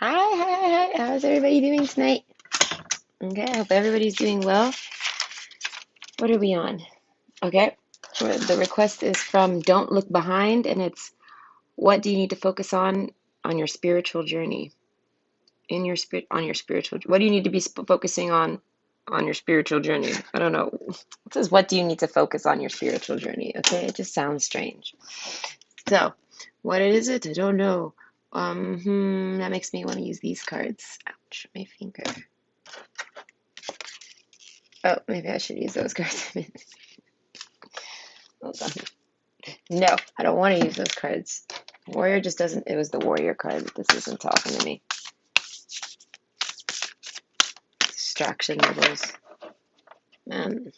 Hi. How's everybody doing tonight? Okay, I hope everybody's doing well. What are we on? Okay, the request is from Don't Look Behind, and it's what do you need to focus on your spiritual journey? In your spirit, on your spiritual, what do you need to be focusing on your spiritual journey? I don't know. It says, what do you need to focus on your spiritual journey? Okay, it just sounds strange. So, what is it? I don't know. That makes me want to use these cards. Ouch, my finger. Oh, maybe I should use those cards. Hold on. No, I don't want to use those cards. Warrior just doesn't. It was the warrior card. This isn't talking to me. Distraction levels. Man,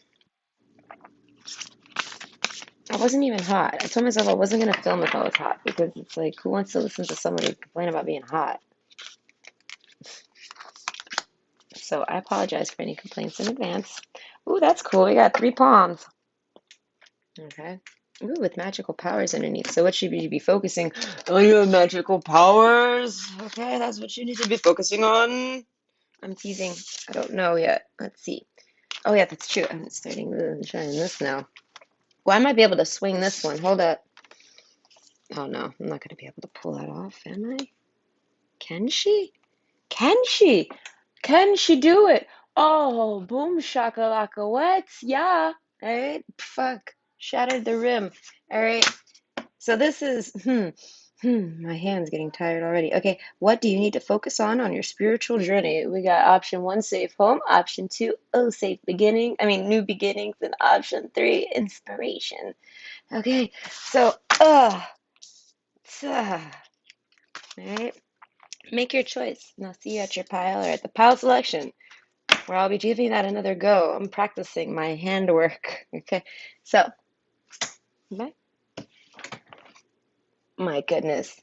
I wasn't even hot. I told myself I wasn't going to film if I was hot because it's like, who wants to listen to somebody complain about being hot? So I apologize for any complaints in advance. Ooh, that's cool. We got 3 palms. Okay. Ooh, with magical powers underneath. So what should you be focusing on? Your magical powers. Okay, that's what you need to be focusing on. I'm teasing. I don't know yet. Let's see. Oh yeah, that's true. I'm starting trying this now. Well, I might be able to swing this one. Hold up. Oh no, I'm not gonna be able to pull that off, am I? Can she? Can she? Can she do it? Oh, boom shakalaka. What? Yeah. All right. Fuck. Shattered the rim. All right. So this is my hand's getting tired already. Okay, what do you need to focus on your spiritual journey? We got option one, safe home. Option two, oh, safe beginning. I mean, new beginnings. And option three, inspiration. Okay, so, all right, make your choice. And I'll see you at your pile or at the pile selection, where I'll be giving that another go. I'm practicing my handwork. Okay, so, bye. My goodness.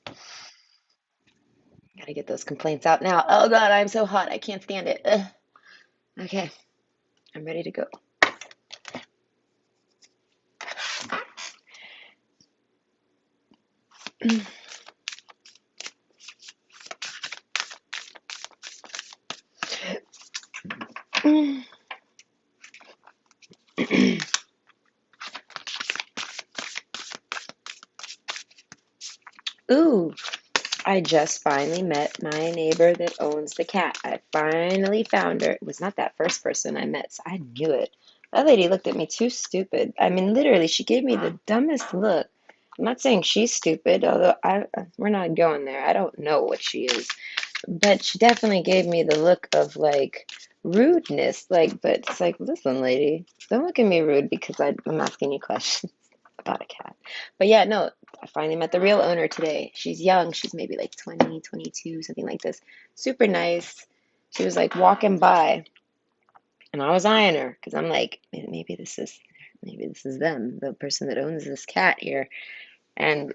Gotta get those complaints out now. Oh God, I'm so hot. I can't stand it. Ugh. Okay, I'm ready to go. Ooh, I just finally met my neighbor that owns the cat. I finally found her. It was not that first person I met, so I knew it. That lady looked at me too stupid. I mean, literally, she gave me the dumbest look. I'm not saying she's stupid, although we're not going there. I don't know what she is. But she definitely gave me the look of like rudeness. Like, but it's like, listen, lady, don't look at me rude because I'm asking you questions about a cat. But yeah, no, I finally met the real owner today. She's young. She's maybe like 20, 22, something like this. Super nice. She was like walking by, and I was eyeing her because I'm like, maybe this is them, the person that owns this cat here. And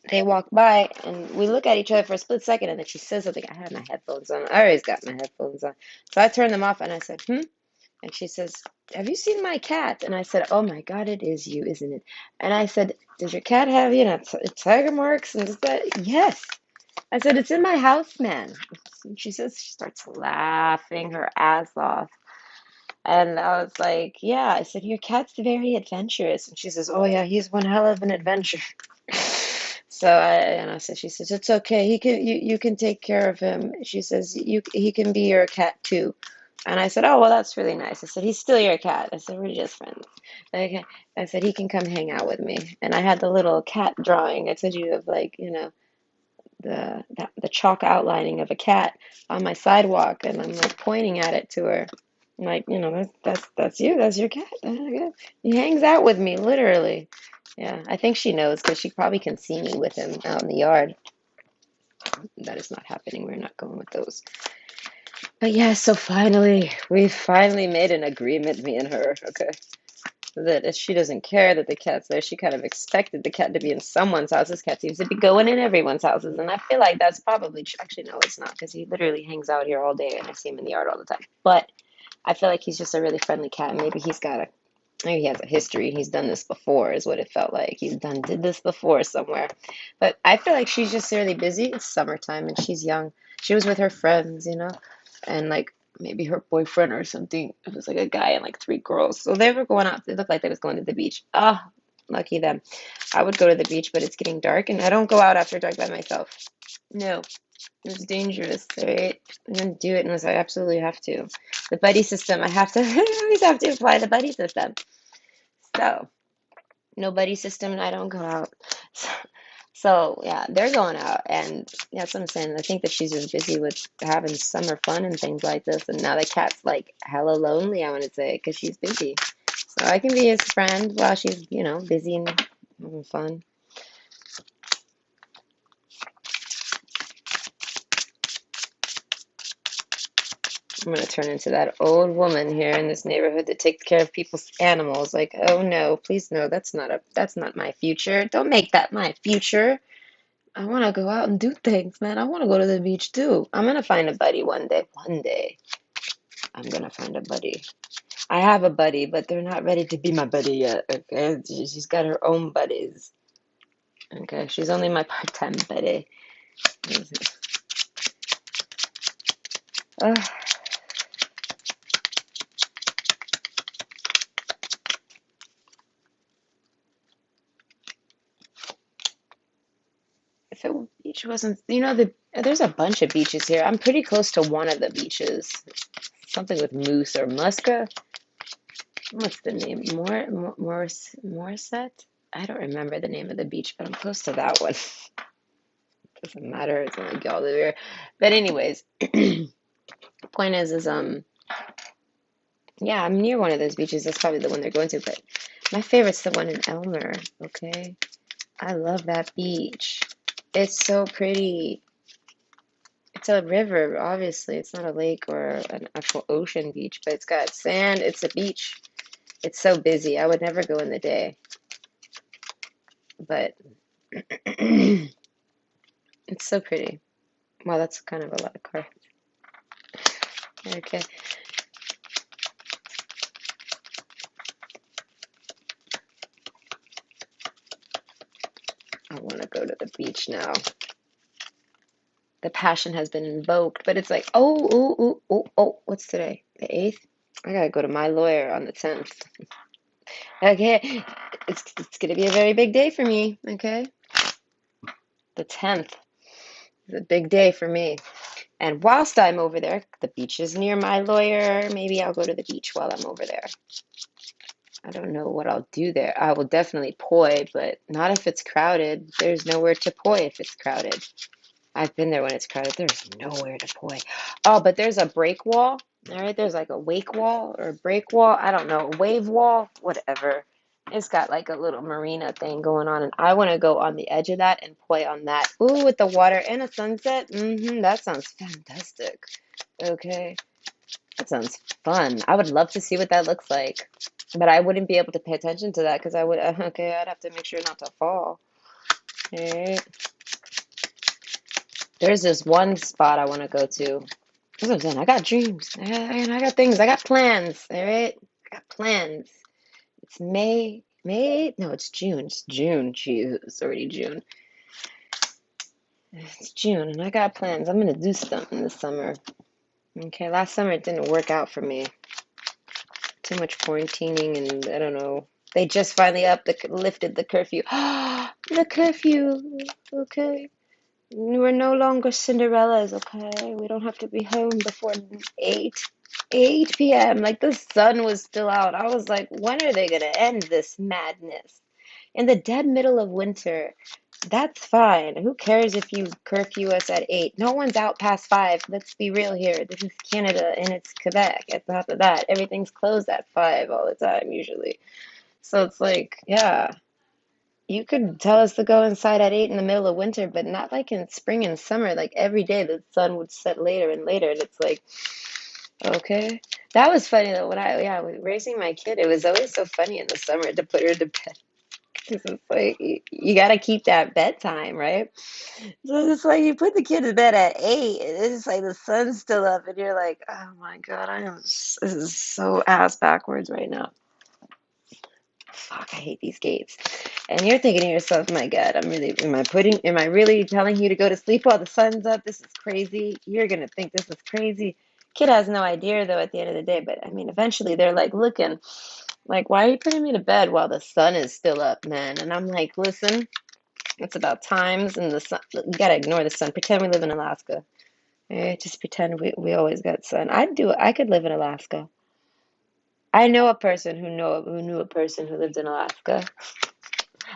they walk by and we look at each other for a split second and then she says something. I had my headphones on. I always got my headphones on. So I turned them off and I said, And she says, have you seen my cat? And I said, oh my God, it is you, isn't it? And I said, does your cat have, tiger marks? And does that? Yes. I said, it's in my house, man. And she says, she starts laughing her ass off. And I was like, yeah. I said, your cat's very adventurous. And she says, oh yeah, he's one hell of an adventure. So I said, she says, it's okay. You can take care of him. She says, he can be your cat too. And I said, oh, well, that's really nice. I said, he's still your cat. I said, we're just friends. Okay. I said, he can come hang out with me. And I had the little cat drawing. I told you of like, the chalk outlining of a cat on my sidewalk. And I'm like pointing at it to her. I'm like, that's you. That's your cat. Okay. He hangs out with me, literally. Yeah, I think she knows because she probably can see me with him out in the yard. That is not happening. We're not going with those. But yeah, so we finally made an agreement, me and her, okay? That if she doesn't care that the cat's there, she kind of expected the cat to be in someone's house. This cat seems to be going in everyone's houses, and I feel like that's probably true. Actually, no, it's not, because he literally hangs out here all day, and I see him in the yard all the time. But I feel like he's just a really friendly cat, and maybe he's got Maybe he has a history. He's done this before, is what it felt like. Did this before somewhere. But I feel like she's just really busy. It's summertime and she's young. She was with her friends, and like maybe her boyfriend or something. It was like a guy and like three girls. So they were going out. It looked like they was going to the beach. Ah, lucky them. I would go to the beach, but it's getting dark and I don't go out after dark by myself. No, it's dangerous, right? I don't do it unless I absolutely have to. The buddy system, I have to, I always have to apply the buddy system. So, no buddy system, and I don't go out. So, yeah, they're going out, and yeah, that's what I'm saying. I think that she's just busy with having summer fun and things like this, and now the cat's like hella lonely, I want to say, because she's busy. So I can be his friend while she's, busy and having fun. I'm gonna turn into that old woman here in this neighborhood that takes care of people's animals. Like, oh no, please no, that's not my future. Don't make that my future. I want to go out and do things, man. I want to go to the beach too. I'm gonna find a buddy one day. One day, I'm gonna find a buddy. I have a buddy, but they're not ready to be my buddy yet. Okay, she's got her own buddies. Okay, she's only my part-time buddy. Ugh. If it beach wasn't, there's a bunch of beaches here. I'm pretty close to one of the beaches. Something with moose or muska. What's the name? Morissette? I don't remember the name of the beach, but I'm close to that one. Doesn't matter. It's only y'all live here. But anyways, the point is yeah, I'm near one of those beaches. That's probably the one they're going to. But my favorite's the one in Elmer. Okay, I love that beach. It's so pretty. It's a river, obviously. It's not a lake or an actual ocean beach, but it's got sand. It's a beach. It's so busy. I would never go in the day, but it's so pretty. Wow, that's kind of a lot of cars. Okay. I want to go to the beach now. The passion has been invoked, but it's like, oh, oh, oh, oh, oh, what's today? The 8th? I gotta go to my lawyer on the 10th. Okay, it's gonna be a very big day for me, okay? The 10th is a big day for me. And whilst I'm over there, the beach is near my lawyer. Maybe I'll go to the beach while I'm over there. I don't know what I'll do there. I will definitely poi, but not if it's crowded. There's nowhere to poi if it's crowded. I've been there when it's crowded. There's nowhere to poi. Oh, but there's a break wall. All right, there's like a wake wall or a break wall. I don't know, a wave wall, whatever. It's got like a little marina thing going on, and I want to go on the edge of that and poi on that. Ooh, with the water and a sunset. That sounds fantastic. Okay, that sounds fun. I would love to see what that looks like, but I wouldn't be able to pay attention to that because I would. Okay, I'd have to make sure not to fall. All right. There's this one spot I want to go to. That's what I'm saying. I got dreams. And I got things. I got plans. All right. I got plans. It's May. May? No, it's June. It's June. Jeez, it's already June. It's June, and I got plans. I'm gonna do something this summer. Okay, last summer it didn't work out for me. Too much quarantining, and I don't know. They just finally lifted the curfew. The curfew. Okay. We're no longer Cinderellas, okay? We don't have to be home before 8, 8 p.m. Like the sun was still out. I was like, when are they gonna end this madness? In the dead middle of winter, that's fine. Who cares if you curfew us at 8? No one's out past 5. Let's be real here. This is Canada and it's Quebec. At the top of that, everything's closed at 5 all the time, usually. So it's like, yeah. You could tell us to go inside at 8 in the middle of winter, but not like in spring and summer. Like every day the sun would set later and later, and it's like, okay. That was funny though. Yeah, when raising my kid, it was always so funny in the summer to put her to bed. Because it's like, you got to keep that bedtime, right? So it's like you put the kid to bed at 8, and it's like the sun's still up, and you're like, oh my God, this is so ass backwards right now. fuck, I hate these gates. And you're thinking to yourself, my God, am I really telling you to go to sleep while the sun's up? This is crazy. You're gonna think this is crazy. Kid has no idea though at the end of the day, but I mean, eventually they're like looking like, why are you putting me to bed while the sun is still up, man? And I'm like, listen, it's about times and the sun. You gotta ignore the sun. Pretend we live in Alaska. Just pretend we always got sun. I'd do it. I could live in Alaska. I know a person who knew a person who lived in Alaska.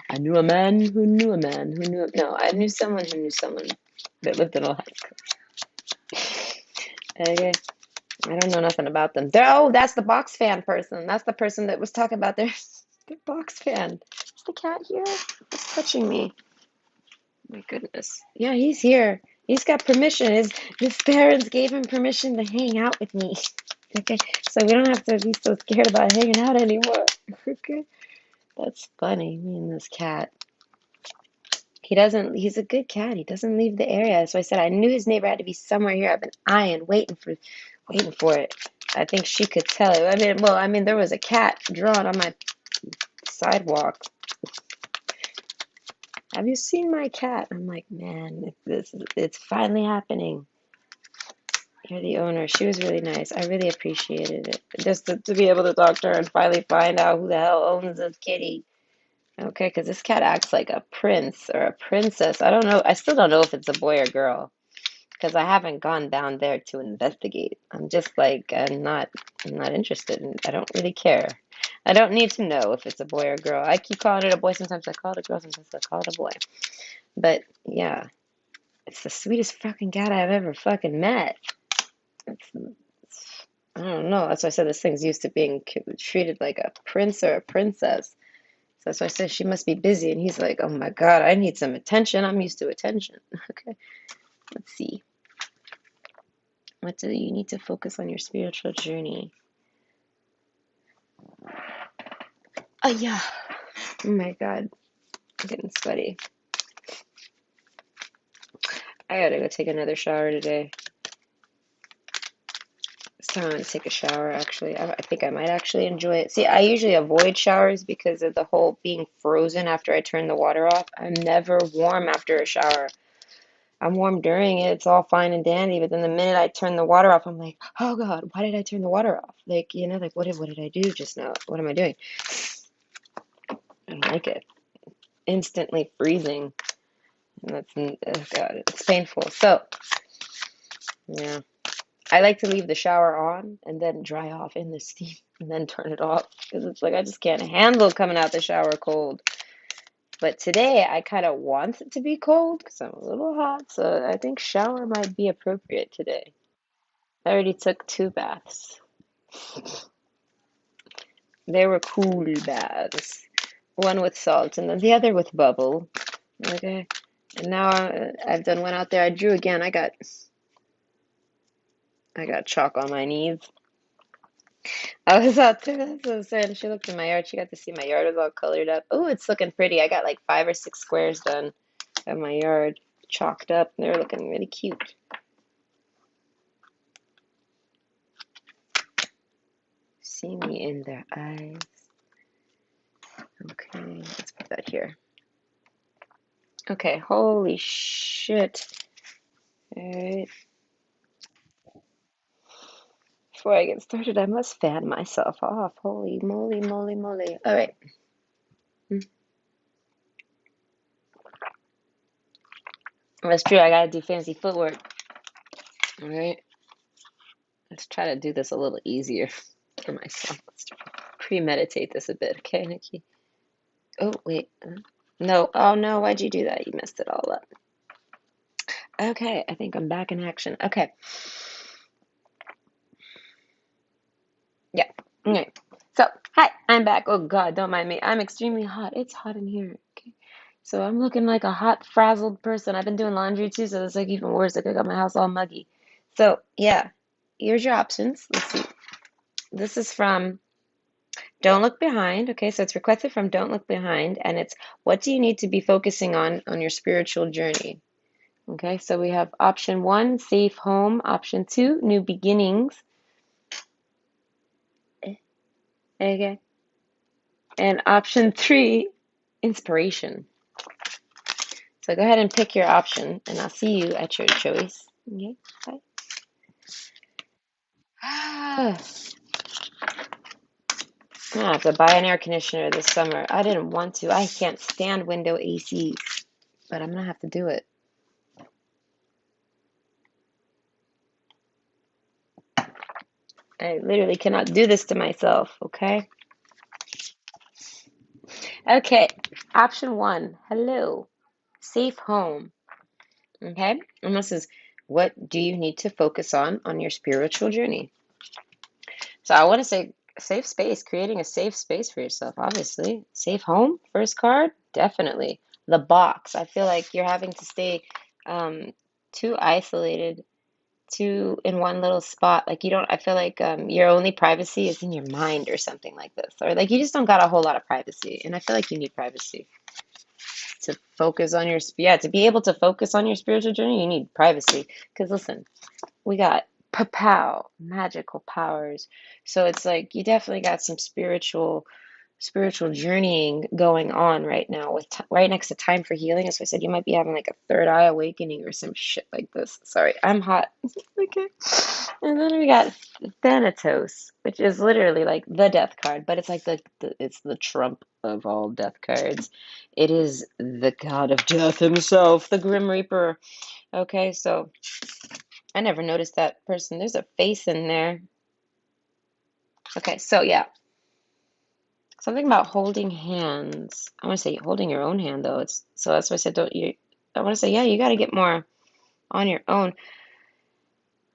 I knew a man who knew a man who knew. No, I knew someone who knew someone that lived in Alaska. Okay, I don't know nothing about them. Oh, that's the box fan person. That's the person that was talking about their box fan. Is the cat here? It's touching me. My goodness. Yeah, he's here. He's got permission. His parents gave him permission to hang out with me. Okay, so we don't have to be so scared about hanging out anymore. Okay, that's funny. Me and this cat. He's a good cat. He doesn't leave the area. So I said I knew his neighbor had to be somewhere here. I've been eyeing, waiting for it. I think she could tell it. I mean, there was a cat drawn on my sidewalk. Have you seen my cat? I'm like, man, it's finally happening. You're the owner. She was really nice. I really appreciated it. Just to be able to talk to her and finally find out who the hell owns this kitty. Okay, because this cat acts like a prince or a princess. I don't know. I still don't know if it's a boy or girl because I haven't gone down there to investigate. I'm just like, I'm not interested in, I don't really care. I don't need to know if it's a boy or girl. I keep calling it a boy. Sometimes I call it a girl. Sometimes I call it a boy. But yeah, it's the sweetest fucking cat I've ever fucking met. It's I don't know. That's why I said this thing's used to being treated like a prince or a princess. So that's why I said she must be busy. And he's like, oh my God, I need some attention. I'm used to attention. Okay, let's see. What do you need to focus on your spiritual journey? Oh, yeah. Oh my God, I'm getting sweaty. I gotta go take another shower today. This time I'm gonna take a shower, actually. I think I might actually enjoy it. See, I usually avoid showers because of the whole being frozen after I turn the water off. I'm never warm after a shower. I'm warm during it. It's all fine and dandy. But then the minute I turn the water off, I'm like, oh God, why did I turn the water off? Like, like what did I do just now? What am I doing? I don't like it. Instantly freezing. And oh God, it's painful. So, yeah. I like to leave the shower on and then dry off in the steam and then turn it off because it's like I just can't handle coming out the shower cold. But today I kind of want it to be cold because I'm a little hot, so I think shower might be appropriate today. I already took 2 baths. They were cool baths. One with salt and then the other with bubble. Okay. And now I've done one out there. I drew again. I got chalk on my knees. I was out there. That's what I said. She looked in my yard. She got to see my yard was all colored up. Oh, it's looking pretty. I got like 5 or 6 squares done of my yard chalked up. They're looking really cute. See me in their eyes. Okay, let's put that here. Okay, holy shit. All right. Before I get started, I must fan myself off. Holy moly, moly, moly. All right. That's true. I gotta do fancy footwork. All right. Let's try to do this a little easier for myself. Let's premeditate this a bit, okay, Nikki? Oh, wait. No. Oh, no. Why'd you do that? You messed it all up. Okay. I think I'm back in action. Okay. Yeah. Okay. So, hi. I'm back. Oh, God. Don't mind me. I'm extremely hot. It's hot in here. Okay. So I'm looking like a hot, frazzled person. I've been doing laundry too, so it's like even worse. Like I got my house all muggy. So, yeah. Here's your options. Let's see. This is from Don't Look Behind. Okay, so it's requested from Don't Look Behind, and it's what do you need to be focusing on your spiritual journey? Okay, so we have option 1, safe home. Option 2, new beginnings. Okay, And option three, inspiration. So go ahead and pick your option, and I'll see you at your choice. Okay, bye. I'm gonna have to buy an air conditioner this summer. I didn't want to. I can't stand window ACs, but I'm gonna have to do it. I literally cannot do this to myself, okay? Okay, option one, hello, safe home. Okay, and this is what do you need to focus on your spiritual journey? So I want to say safe space, creating a safe space for yourself, obviously. Safe home, first card, definitely. The box. I feel like you're having to stay um, too isolated, too in one little spot. Like you don't, I feel like your only privacy is in your mind or something like this. Or like you just don't got a whole lot of privacy. And I feel like you need privacy to focus on your, yeah, to be able to focus on your spiritual journey, you need privacy. Because listen, we got pow magical powers, so it's like you definitely got some spiritual journeying going on right now with right next to time for healing. As I said, you might be having like a third eye awakening or some shit like this. Sorry, I'm hot. Okay. And then we got Thanatos, which is literally like the death card, but it's like it's the Trump of all death cards. It is the god of death himself, the Grim Reaper. Okay, so I never noticed that person. There's a face in there. Okay, so yeah, something about holding hands. I want to say holding your own hand though. It's so that's why I said don't you. I want to say yeah, you got to get more on your own.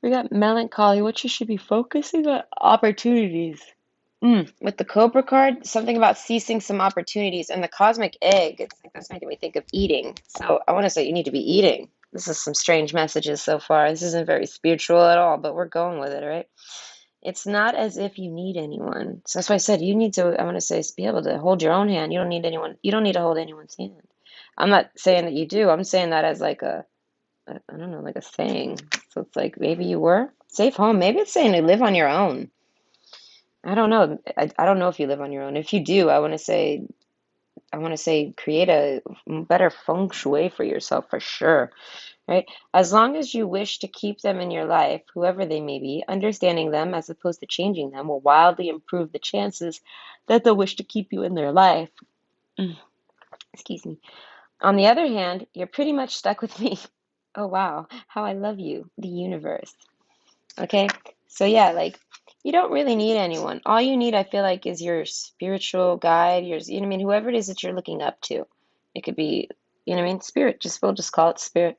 We got melancholy. What you should be focusing on opportunities. With the Cobra card, something about ceasing some opportunities, and the cosmic egg. It's like that's making me think of eating. So I want to say you need to be eating. This is some strange messages so far. This isn't very spiritual at all, but we're going with it, right? It's not as if you need anyone. So that's why I said you need to, I want to say, be able to hold your own hand. You don't need anyone. You don't need to hold anyone's hand. I'm not saying that you do. I'm saying that as like I don't know, like a saying. So it's like maybe you were safe home. Maybe it's saying to live on your own. I don't know. I don't know if you live on your own. If you do, I want to say create a better feng shui for yourself for sure, right? As long as you wish to keep them in your life, whoever they may be, understanding them as opposed to changing them will wildly improve the chances that they'll wish to keep you in their life. Excuse me. On the other hand, you're pretty much stuck with me. Oh, wow. How I love you, the universe. Okay? So, yeah, like, you don't really need anyone. All you need, I feel like, is your spiritual guide, you know what I mean? Whoever it is that you're looking up to. It could be, you know what I mean? Spirit. We'll just call it spirit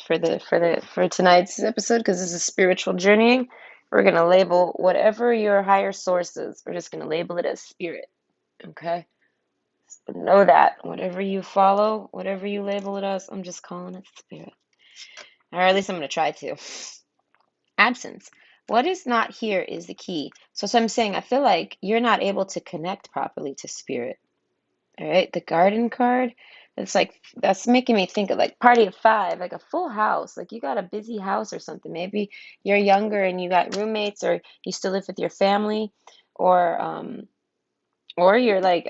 for tonight's episode because this is spiritual journeying. We're gonna label whatever your higher source is. We're just gonna label it as spirit. Okay? Know that whatever you follow, whatever you label it as, I'm just calling it spirit. Or at least I'm gonna try to. Absence. What is not here is the key. So I'm saying I feel like you're not able to connect properly to spirit. All right, the garden card, it's like that's making me think of like party of five, like a full house. Like you got a busy house or something. Maybe you're younger and you got roommates, or you still live with your family, or or you're like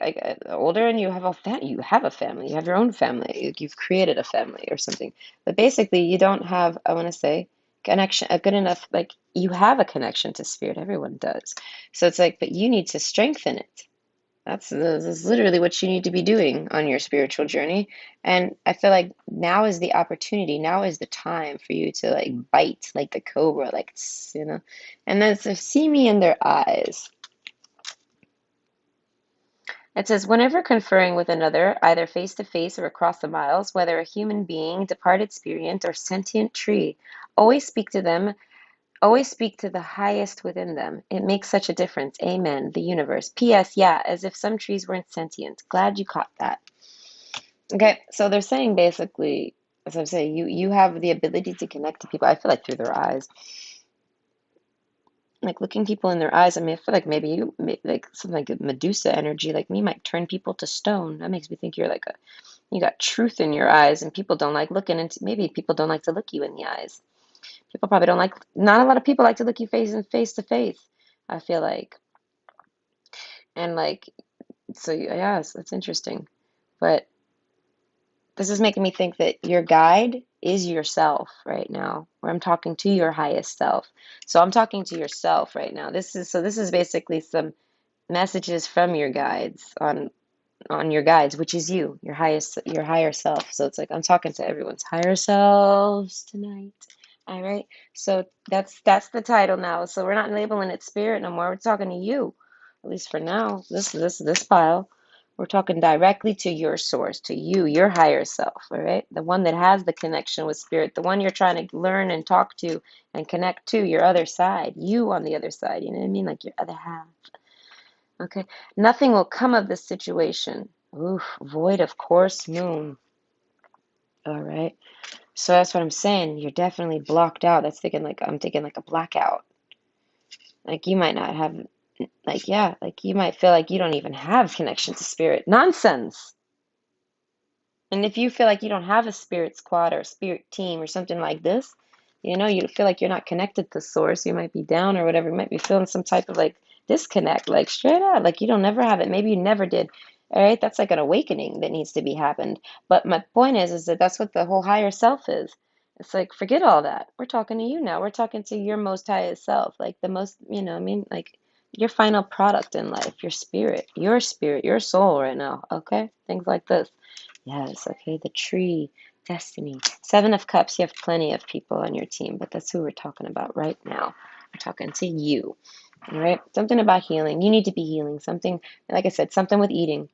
older and you have a family, you have your own family, you've created a family or something. But basically, you don't have, I want to say, connection, a good enough, like you have a connection to spirit. Everyone does. So it's like, but you need to strengthen it. That's literally what you need to be doing on your spiritual journey. And I feel like now is the opportunity, now is the time for you to like bite like the cobra, like, you know. And then to see me in their eyes. It says, whenever conferring with another, either face to face or across the miles, whether a human being, departed spirit, or sentient tree, always speak to them, always speak to the highest within them. It makes such a difference. Amen. The universe. P.S. Yeah, as if some trees weren't sentient. Glad you caught that. Okay, so they're saying basically, as I'm saying, you have the ability to connect to people. I feel like through their eyes, like looking people in their eyes. I mean, I feel like maybe like something like Medusa energy, like me, might turn people to stone. That makes me think you're like you got truth in your eyes, and people don't like looking into. Maybe people don't like to look you in the eyes. People probably don't like. Not a lot of people like to look you face to face. I feel like, and like So yes, that's interesting. But this is making me think that your guide is yourself right now, where I'm talking to your highest self. So I'm talking to yourself right now. This is basically some messages from your guides on your guides, which is you, your higher self. So it's like I'm talking to everyone's higher selves tonight. All right. So that's the title now. So we're not labeling it spirit no more. We're talking to you, at least for now. This file. We're talking directly to your source, to you, your higher self, all right? The one that has the connection with spirit, the one you're trying to learn and talk to and connect to, your other side, you on the other side, you know what I mean? Like your other half. Okay. Nothing will come of this situation. Oof, void of course, moon. All right. So that's what I'm saying. You're definitely blocked out. That's thinking like I'm thinking like a blackout. Like you might not have like yeah, like you might feel like you don't even have connection to spirit. Nonsense. And if you feel like you don't have a spirit squad or a spirit team or something like this, you feel like you're not connected to source, you might be down or whatever, you might be feeling some type of like disconnect, like straight up, like you don't never have it. Maybe you never did. All right, that's like an awakening that needs to be happened. But my point is that that's what the whole higher self is. It's like forget all that. We're talking to you now. We're talking to your most highest self, like the most, I mean, like your final product in life, your spirit, your soul right now. Okay, things like this. Yes, okay, the tree, destiny. Seven of Cups, you have plenty of people on your team, but that's who we're talking about right now. I'm talking to you, all right? Something about healing. You need to be healing. Something, like I said, something with eating.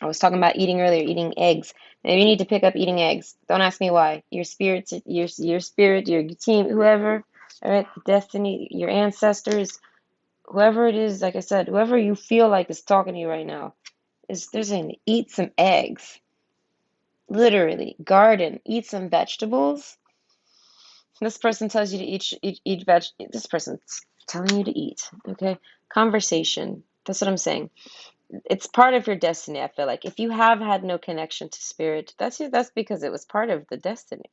I was talking about eating earlier, eating eggs. Maybe you need to pick up eating eggs. Don't ask me why. Your spirit, your team, whoever, all right, destiny, your ancestors, whoever it is, like I said, whoever you feel like is talking to you right now, they're saying eat some eggs. Literally, garden, eat some vegetables. This person tells you to eat veg. This person's telling you to eat. Okay, conversation. That's what I'm saying. It's part of your destiny. I feel like if you have had no connection to spirit, that's because it was part of the destiny.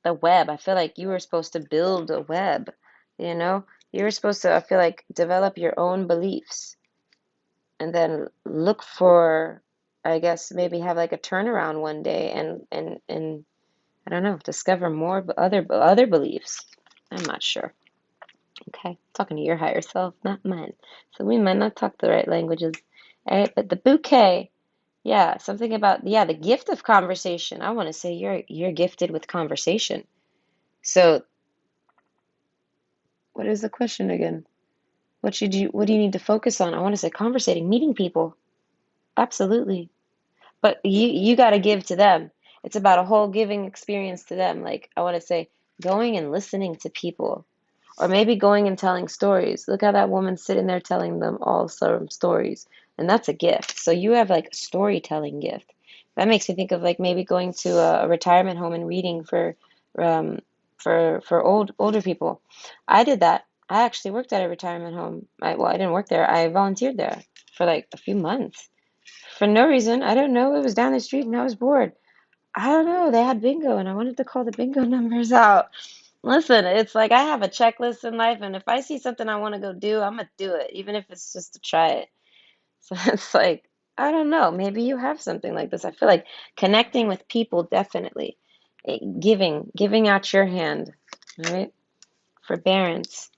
The web. I feel like you were supposed to build a web. You know, you were supposed to. I feel like develop your own beliefs and then look for. I guess maybe have like a turnaround one day and I don't know, discover more other beliefs. I'm not sure. Okay, talking to your higher self, not mine. So we might not talk the right languages. All right, but the bouquet, yeah, something about the gift of conversation. I want to say you're gifted with conversation. So what is the question again? What do you need to focus on? I want to say conversating, meeting people. Absolutely. But you got to give to them. It's about a whole giving experience to them. Like I want to say going and listening to people. Or maybe going and telling stories. Look how that woman's sitting there telling them all some stories. And that's a gift. So you have like a storytelling gift. That makes me think of like maybe going to a retirement home and reading um for older people. I did that. I actually worked at a retirement home. I didn't work there. I volunteered there for like a few months. For no reason. I don't know. It was down the street and I was bored. I don't know. They had bingo and I wanted to call the bingo numbers out. Listen, it's like I have a checklist in life, and if I see something I want to go do, I'm gonna do it, even if it's just to try it. So it's like, I don't know, maybe you have something like this. I feel like connecting with people definitely. Giving out your hand, all right? Forbearance,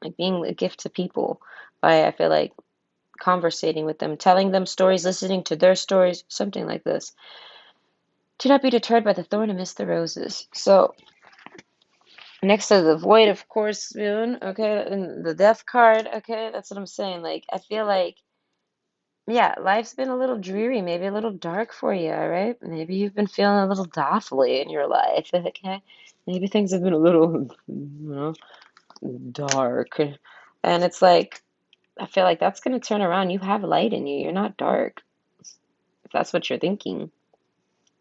like being a gift to people by, I feel like, conversating with them, telling them stories, listening to their stories, something like this. Do not be deterred by the thorn amidst the roses. So next to the void, of course, moon, okay, and the death card, okay, that's what I'm saying. Like, I feel like, yeah, life's been a little dreary, maybe a little dark for you, all right? Maybe you've been feeling a little doubtfully in your life, okay? Maybe things have been a little, dark. And it's like, I feel like that's going to turn around. You have light in you. You're not dark, if that's what you're thinking.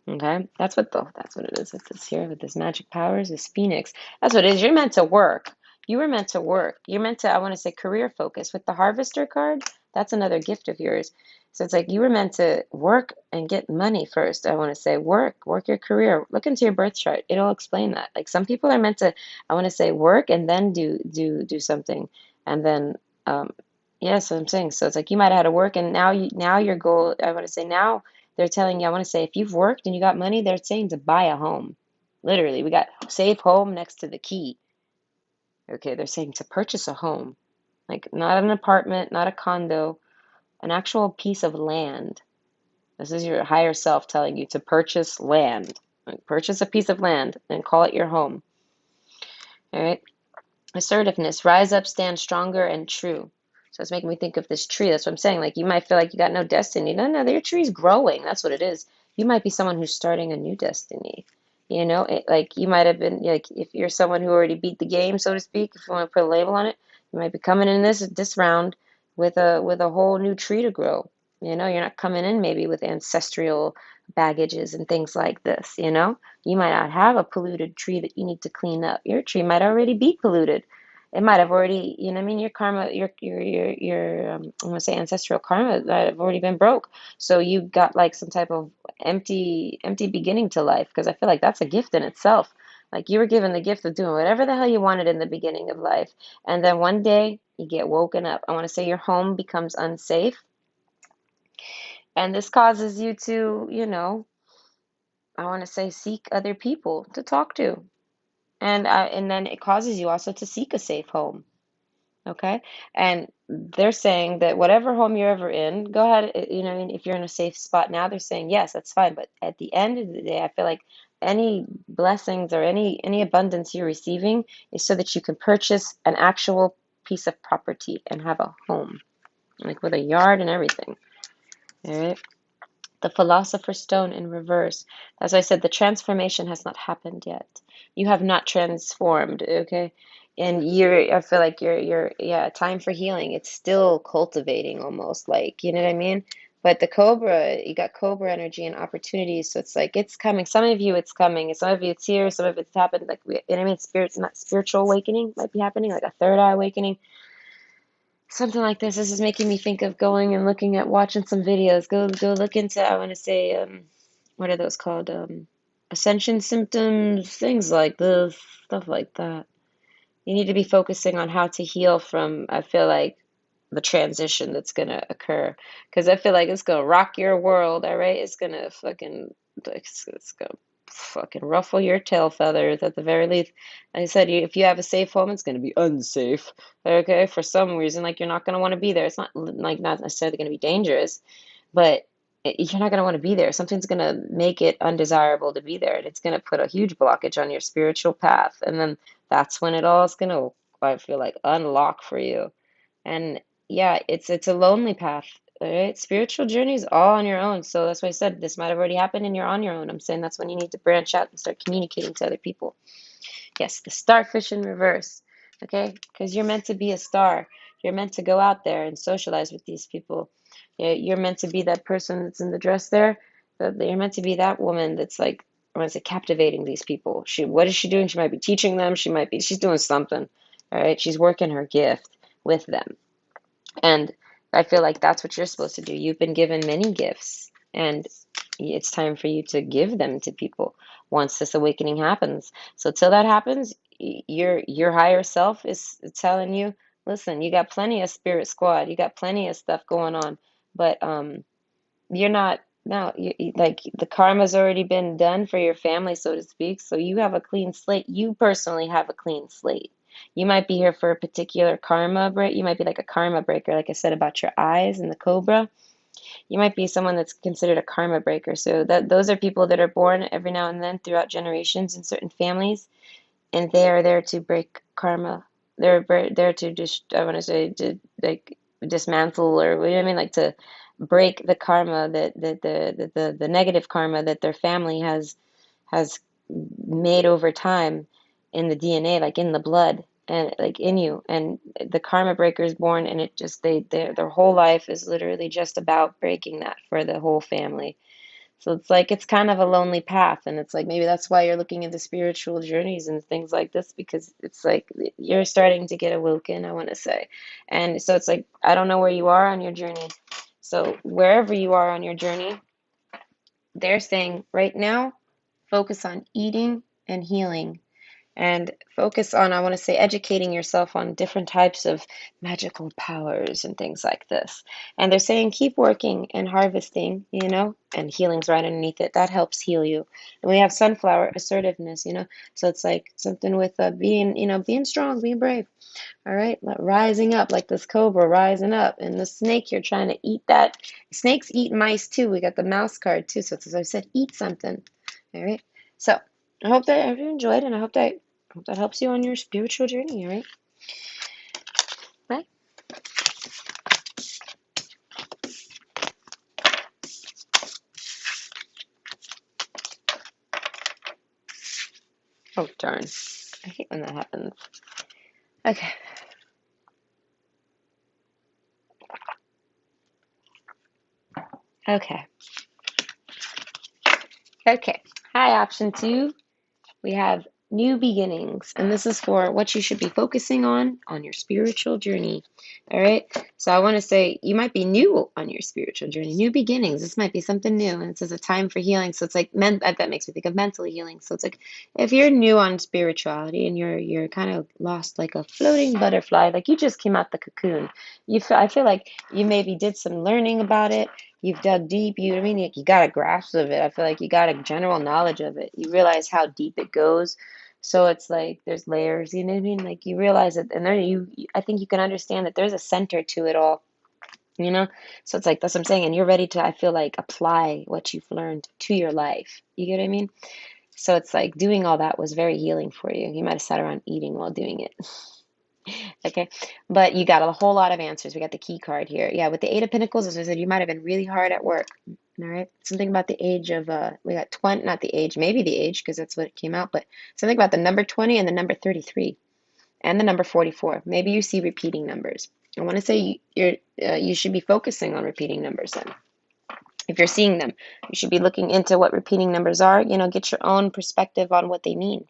Okay, that's what it is with this here, with this magic powers, this phoenix. That's what it is. You're meant to work. You were meant to work. You're meant to, I want to say, career focus. With the harvester card, that's another gift of yours. So it's like you were meant to work and get money first. I want to say work your career. Look into your birth chart. It'll explain that. Like some people are meant to, I want to say, work and then do something, and then Yes, I'm saying. So it's like you might have had to work, and now your goal, I want to say now they're telling you, I want to say if you've worked and you got money, they're saying to buy a home. Literally, we got safe home next to the key. Okay, they're saying to purchase a home, like not an apartment, not a condo, an actual piece of land. This is your higher self telling you to purchase land. Like, purchase a piece of land and call it your home. All right. Assertiveness, rise up, stand stronger and true. So it's making me think of this tree. That's what I'm saying. Like you might feel like you got no destiny. No, no, your tree's growing. That's what it is. You might be someone who's starting a new destiny. Like you might have been like if you're someone who already beat the game, so to speak, if you want to put a label on it, you might be coming in this round with a whole new tree to grow. You're not coming in maybe with ancestral baggages and things like this. You might not have a polluted tree that you need to clean up. Your tree might already be polluted. It might have already, you know what I mean? Your karma, I'm gonna say ancestral karma might have already been broke. So you got like some type of empty beginning to life, because I feel like that's a gift in itself. Like you were given the gift of doing whatever the hell you wanted in the beginning of life. And then one day you get woken up. I want to say your home becomes unsafe. And this causes you to, I want to say seek other people to talk to. And then it causes you also to seek a safe home. Okay. And they're saying that whatever home you're ever in, go ahead. I mean, if you're in a safe spot now, they're saying, yes, that's fine. But at the end of the day, I feel like any blessings or any abundance you're receiving is so that you can purchase an actual piece of property and have a home, like with a yard and everything. All right. The Philosopher's Stone in reverse. As I said, the transformation has not happened yet. You have not transformed, okay? And I feel like yeah, time for healing. It's still cultivating almost, like, you know what I mean? But the Cobra, you got Cobra energy and opportunities, so it's like it's coming. Some of you it's coming, some of you it's here, some of it's happened. Like, you know what I mean? Spirits, not spiritual awakening might be happening, like a third eye awakening, something like this. This is making me think of going and looking at watching some videos. Go look into, I want to say, what are those called? Ascension symptoms, things like this, stuff like that. You need to be focusing on how to heal from, I feel like, the transition that's gonna occur. Because I feel like it's gonna rock your world, all right? It's gonna fucking ruffle your tail feathers at the very least. Like I said, if you have a safe home, it's gonna be unsafe, okay? For some reason, like you're not gonna want to be there. It's not like not necessarily gonna be dangerous, but you're not going to want to be there. Something's going to make it undesirable to be there, and it's going to put a huge blockage on your spiritual path. And then that's when it all is going to, I feel like, unlock for you. And yeah, it's a lonely path. All right, spiritual journey is all on your own. So that's why I said this might have already happened, and you're on your own. I'm saying that's when you need to branch out and start communicating to other people. Yes, the starfish in reverse. Okay, because you're meant to be a star. You're meant to go out there and socialize with these people. You're meant to be that person that's in the dress there. You're meant to be that woman that's like, I want to say, captivating these people. What is she doing? She might be teaching them. She's doing something. All right, she's working her gift with them. And I feel like that's what you're supposed to do. You've been given many gifts, and it's time for you to give them to people once this awakening happens. So till that happens, your higher self is telling you, listen, you got plenty of spirit squad, you got plenty of stuff going on, but you're not now. Like the karma's already been done for your family, so to speak. So you have a clean slate. You personally have a clean slate. You might be here for a particular karma break. You might be like a karma breaker, like I said about your eyes and the cobra. You might be someone that's considered a karma breaker. So that those are people that are born every now and then throughout generations in certain families, and they are there to break karma. They're there to just, I want to say, to like dismantle, or what do you know what I mean, like to break the karma the negative karma that their family has made over time in the DNA, like in the blood and like in you. And the karma breaker is born, and it just their whole life is literally just about breaking that for the whole family. So it's like it's kind of a lonely path, and it's like maybe that's why you're looking into spiritual journeys and things like this, because it's like you're starting to get awoken, I want to say. And so it's like I don't know where you are on your journey. So wherever you are on your journey, they're saying right now, focus on eating and healing. and focus on, I want to say, educating yourself on different types of magical powers and things like this. And they're saying keep working and harvesting, and healing's right underneath it. That helps heal you. And we have sunflower assertiveness, so it's like something with being, being strong, being brave. All right, rising up like this cobra rising up, and the snake, you're trying to eat that. Snakes eat mice too. We got the mouse card too. So it's, as I said, eat something. All right. So I hope that everyone enjoyed, and I hope that helps you on your spiritual journey. All right. Bye. Oh darn! I hate when that happens. Okay. Okay. Okay. Hi, option two. We have new beginnings, and this is for what you should be focusing on your spiritual journey. All right. So I want to say you might be new on your spiritual journey, new beginnings. This might be something new, and it says a time for healing. So it's like that makes me think of mental healing. So it's like if you're new on spirituality and you're kind of lost like a floating butterfly, like you just came out the cocoon. I feel like you maybe did some learning about it. You've dug deep. I mean, you got a grasp of it. I feel like you got a general knowledge of it. You realize how deep it goes. So it's like there's layers, you know what I mean? Like you realize it, and then I think you can understand that there's a center to it all, you know? So it's like that's what I'm saying, and you're ready to, I feel like, apply what you've learned to your life. You get what I mean? So it's like doing all that was very healing for you. You might have sat around eating while doing it. Okay, but you got a whole lot of answers. We got the key card here. Yeah, with the Eight of Pentacles, as I said, you might have been really hard at work. All right, something about the age of we got 20, not the age, maybe the age because that's what it came out, but something about the number 20 and the number 33 and the number 44. Maybe you see repeating numbers. I want to say you should be focusing on repeating numbers then. If you're seeing them, you should be looking into what repeating numbers are. Get your own perspective on what they mean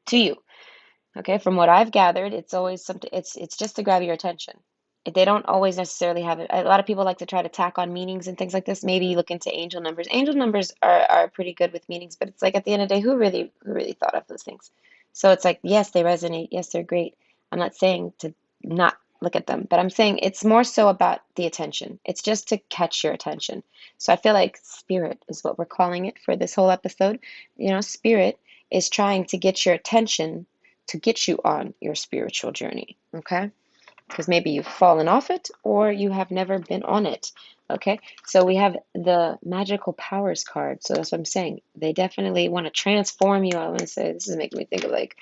to you. Okay, from what I've gathered, it's always something. It's just to grab your attention. They don't always necessarily have it. A lot of people like to try to tack on meanings and things like this. Maybe you look into angel numbers. Angel numbers are pretty good with meanings, but it's like at the end of the day, who really thought of those things? So it's like yes, they resonate. Yes, they're great. I'm not saying to not look at them, but I'm saying it's more so about the attention. It's just to catch your attention. So I feel like spirit is what we're calling it for this whole episode. Spirit is trying to get your attention to get you on your spiritual journey, okay? Because maybe you've fallen off it or you have never been on it, okay? So we have the magical powers card. So that's what I'm saying. They definitely want to transform you. I want to say this is making me think of like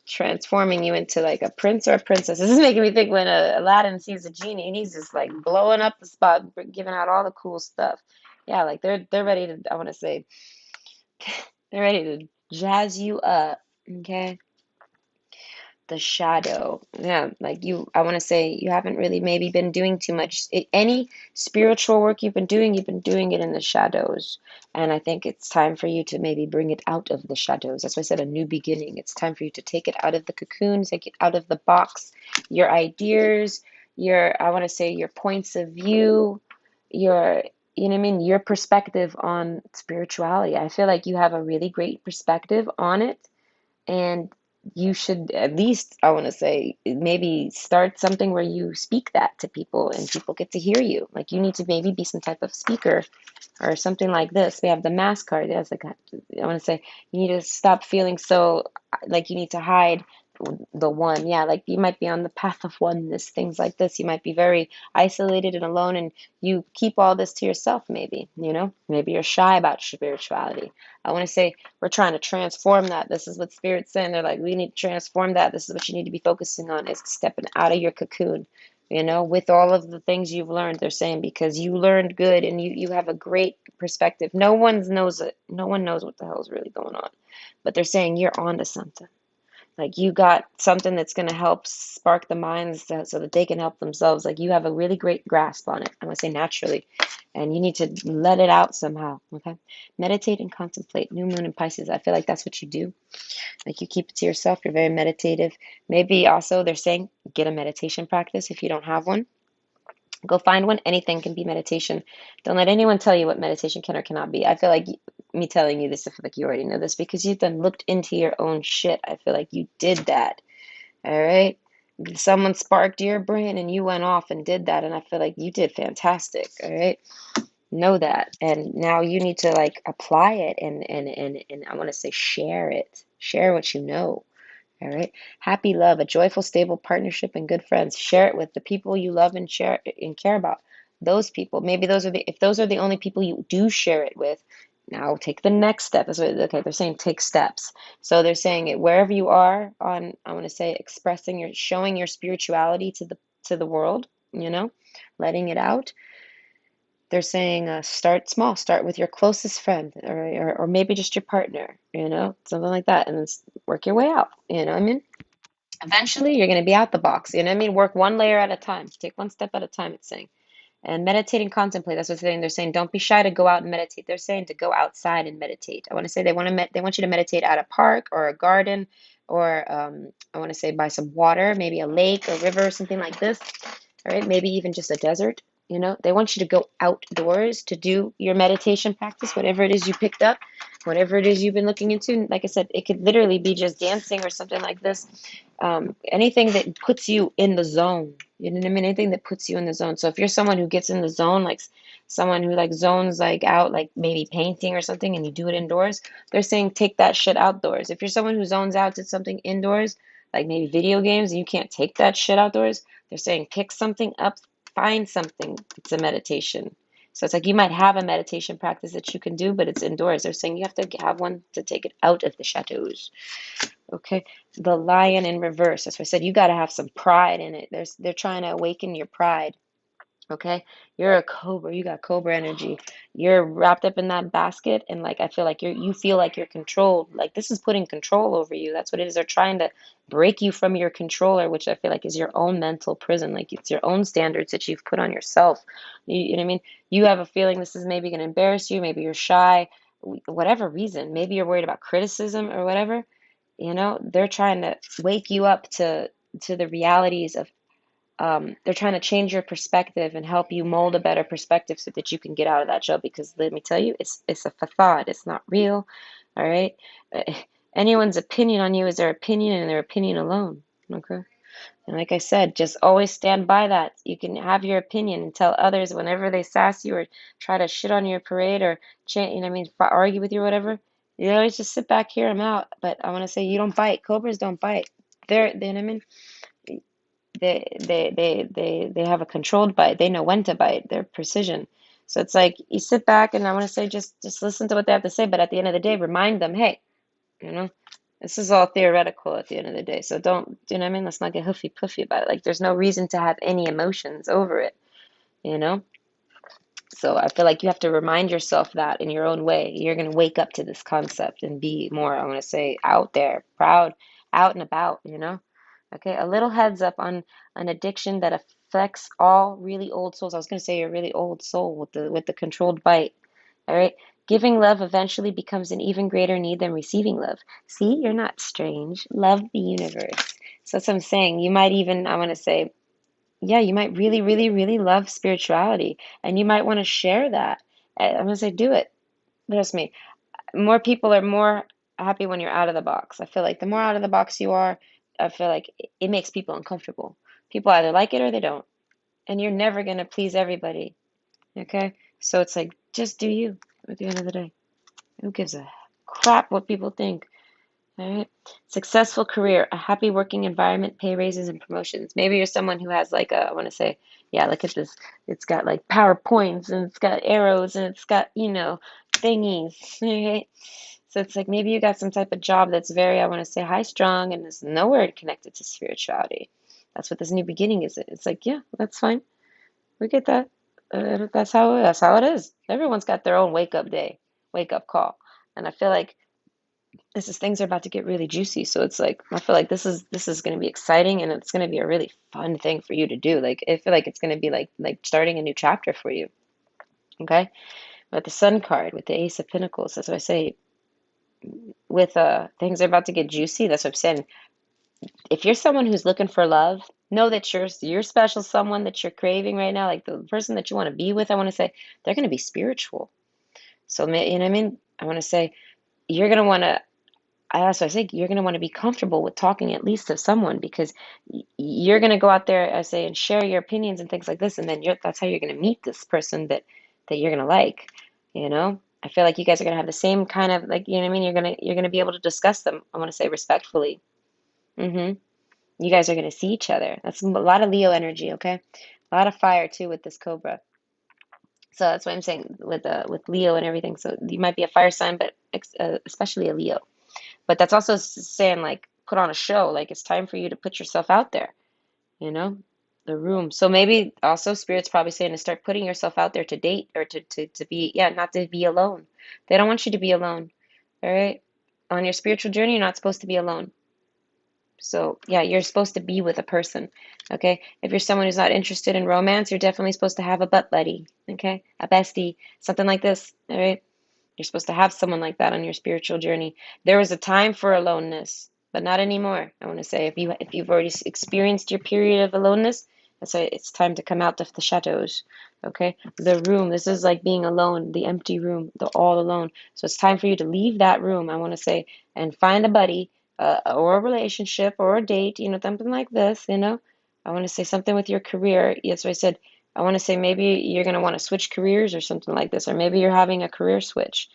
transforming you into like a prince or a princess. This is making me think when Aladdin sees a genie and he's just like blowing up the spot, giving out all the cool stuff. Yeah, like they're ready to, I want to say, they're ready to jazz you up, okay? The shadow. Yeah, like I want to say you haven't really maybe been doing too much. Any spiritual work you've been doing it in the shadows. And I think it's time for you to maybe bring it out of the shadows. That's why I said a new beginning. It's time for you to take it out of the cocoon, take it out of the box. Your ideas, I want to say your points of view, your, you know what I mean? Your perspective on spirituality. I feel like you have a really great perspective on it. And you should at least, I want to say, maybe start something where you speak that to people and people get to hear you. Like you need to maybe be some type of speaker or something like this. We have the mask card. That's like, I want to say, you need to stop feeling so like you need to hide the one. Yeah, like you might be on the path of oneness, things like this. You might be very isolated and alone, and you keep all this to yourself, maybe, maybe you're shy about spirituality. I want to say we're trying to transform that. This is what Spirit's saying. They're like, we need to transform that. This is what you need to be focusing on, is stepping out of your cocoon, with all of the things you've learned. They're saying because you learned good and you have a great perspective. No one knows it. No one knows what the hell is really going on. But they're saying you're onto something. Like you got something that's going to help spark the minds so that they can help themselves. Like you have a really great grasp on it. I'm going to say naturally. And you need to let it out somehow. Okay. Meditate and contemplate. New moon in Pisces. I feel like that's what you do. Like you keep it to yourself. You're very meditative. Maybe also they're saying get a meditation practice if you don't have one. Go find one. Anything can be meditation. Don't let anyone tell you what meditation can or cannot be. I feel like me telling you this, I feel like you already know this because you've done looked into your own shit. I feel like you did that. All right. Someone sparked your brain and you went off and did that. And I feel like you did fantastic. All right. Know that. And now you need to like apply it and I want to say share it. Share what you know. All right. Happy love, a joyful, stable partnership and good friends. Share it with the people you love and share and care about. Those people. Maybe those are the if those are the only people you do share it with, now take the next step. That's what okay, they're saying take steps. So they're saying it wherever you are on, I want to say expressing your showing your spirituality to the world, letting it out. They're saying start small, start with your closest friend or maybe just your partner, something like that, and then work your way out. You know what I mean? Eventually, you're going to be out the box. You know what I mean? Work one layer at a time. Take one step at a time, it's saying. And meditate and contemplate. That's what they're saying. They're saying don't be shy to go out and meditate. They're saying to go outside and meditate. I want to say they want you to meditate at a park or a garden or I want to say by some water, maybe a lake, a river, something like this. All right, maybe even just a desert. They want you to go outdoors to do your meditation practice, whatever it is you picked up, whatever it is you've been looking into. Like I said, it could literally be just dancing or something like this. Anything that puts you in the zone. You know what I mean? Anything that puts you in the zone. So if you're someone who gets in the zone, like someone who like zones like out, like maybe painting or something, and you do it indoors, they're saying take that shit outdoors. If you're someone who zones out to something indoors, like maybe video games, and you can't take that shit outdoors, they're saying pick something up, find something. It's a meditation. So it's like you might have a meditation practice that you can do, but it's indoors. They're saying you have to have one to take it out of the shadows. Okay, the lion in reverse. That's why I said you got to have some pride in it. They're trying to awaken your pride. Okay, you're a cobra. You got cobra energy. You're wrapped up in that basket, and like I feel like you feel like you're controlled. Like this is putting control over you. That's what it is. They're trying to break you from your controller, which I feel like is your own mental prison. Like it's your own standards that you've put on yourself. You know what I mean? You have a feeling this is maybe going to embarrass you. Maybe you're shy, whatever reason. Maybe you're worried about criticism or whatever. They're trying to wake you up to the realities of they're trying to change your perspective and help you mold a better perspective so that you can get out of that shell because let me tell you, it's a facade. It's not real. All right. Uh, Anyone's opinion on you is their opinion and their opinion alone. Okay. And like I said, just always stand by that. You can have your opinion and tell others whenever they sass you or try to shit on your parade or argue with you or whatever. You always just sit back here. I'm out. But I want to say you don't bite. Cobras don't bite. You know what I mean? They have a controlled bite. They know when to bite. They're precision. So it's like you sit back and I want to say just listen to what they have to say. But at the end of the day, remind them, hey, you know. This is all theoretical at the end of the day. So don't, you know what I mean? Let's not get huffy puffy about it. Like there's no reason to have any emotions over it, you know? So I feel like you have to remind yourself that in your own way. You're going to wake up to this concept and be more, I want to say, out there, proud, out and about. Okay, a little heads up on an addiction that affects all really old souls. I was going to say a really old soul with the controlled bite. All right. Giving love eventually becomes an even greater need than receiving love. See, you're not strange. Love the universe. So that's what I'm saying. You might even, I want to say, yeah, you might really, really, really love spirituality and you might want to share that. I'm going to say, do it. Trust me. More people are more happy when you're out of the box. I feel like the more out of the box you are, I feel like it makes people uncomfortable. People either like it or they don't. And you're never going to please everybody. Okay? So it's like, just do you at the end of the day. Who gives a crap what people think? All right. Successful career, a happy working environment, pay raises and promotions. Maybe you're someone who has like a, I want to say, yeah, look at this. It's got like PowerPoints and it's got arrows and it's got, thingies. Right? So it's like maybe you got some type of job that's very, I want to say, high strung and is nowhere connected to spirituality. That's what this new beginning is. It's like, yeah, that's fine. We get that. That's how it is. Everyone's got their own wake up day, wake up call. And I feel like things are about to get really juicy. So it's like I feel like this is going to be exciting and it's going to be a really fun thing for you to do. Like I feel like it's going to be like starting a new chapter for you. Okay? With the Sun card, with the Ace of Pentacles, that's what I say. With things are about to get juicy. That's what I'm saying. If you're someone who's looking for love, Know that you're special, someone that you're craving right now, like the person that you want to be with, I want to say they're going to be spiritual. So, you know what I mean? I want to say you're going to want to, I think you're going to want to be comfortable with talking at least to someone because you're going to go out there, I say, and share your opinions and things like this, and then that's how you're going to meet this person that you're going to like, you know? I feel like you guys are going to have the same kind of like, you know what I mean? You're going to be able to discuss them, I want to say respectfully. Hmm. You guys are going to see each other. That's a lot of Leo energy, okay? A lot of fire too with this Cobra. So that's what I'm saying with Leo and everything. So you might be a fire sign, but especially a Leo. But that's also saying like put on a show. Like it's time for you to put yourself out there, you know, the room. So maybe also Spirit's probably saying to start putting yourself out there to date or to be, yeah, not to be alone. They don't want you to be alone. All right. On your spiritual journey, you're not supposed to be alone. So, yeah, you're supposed to be with a person, okay? If you're someone who's not interested in romance, you're definitely supposed to have a butt buddy, okay? A bestie, something like this, all right? You're supposed to have someone like that on your spiritual journey. There was a time for aloneness, but not anymore. I want to say if you've already experienced your period of aloneness, that's why it's time to come out of the shadows. Okay? The room, this is like being alone, the empty room, the all alone. So it's time for you to leave that room, I want to say, and find a buddy, or a relationship or a date, something like this, I want to say something with your career. That's why I said I want to say maybe you're going to want to switch careers or something like this, or maybe you're having a career switch.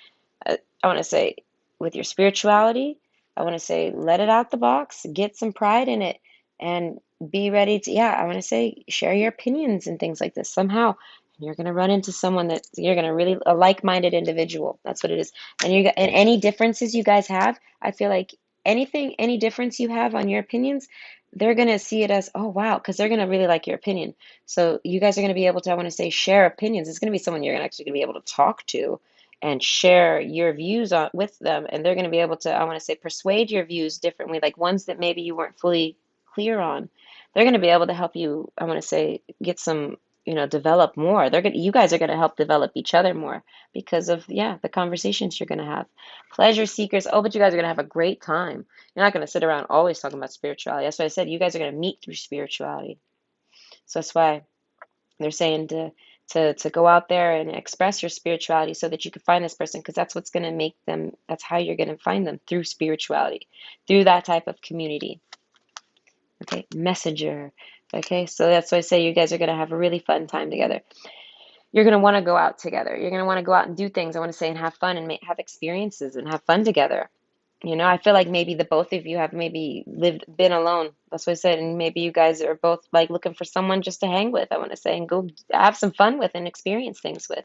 I want to say with your spirituality, I want to say let it out the box, get some pride in it, and be ready to, yeah, I want to say share your opinions and things like this somehow. And you're going to run into someone that you're going to really, a like-minded individual. That's what it is. And any differences you guys have, I feel like any difference you have on your opinions, they're going to see it as, oh, wow, because they're going to really like your opinion. So you guys are going to be able to, I want to say, share opinions. It's going to be someone you're actually going to be able to talk to and share your views on with them, and they're going to be able to, I want to say, persuade your views differently, like ones that maybe you weren't fully clear on. They're going to be able to help you, I want to say, get some, develop more. You guys are going to help develop each other more because of, yeah, the conversations you're going to have. Pleasure seekers. Oh, but you guys are going to have a great time. You're not going to sit around always talking about spirituality. That's why I said you guys are going to meet through spirituality. So that's why they're saying to go out there and express your spirituality so that you can find this person, because that's what's going to make them, that's how you're going to find them, through spirituality, through that type of community. Okay, messenger. Okay, so that's why I say you guys are going to have a really fun time together. You're going to want to go out together. You're going to want to go out and do things, I want to say, and have fun and have experiences and have fun together. I feel like maybe the both of you have maybe been alone. That's what I said. And maybe you guys are both like looking for someone just to hang with, I want to say, and go have some fun with and experience things with.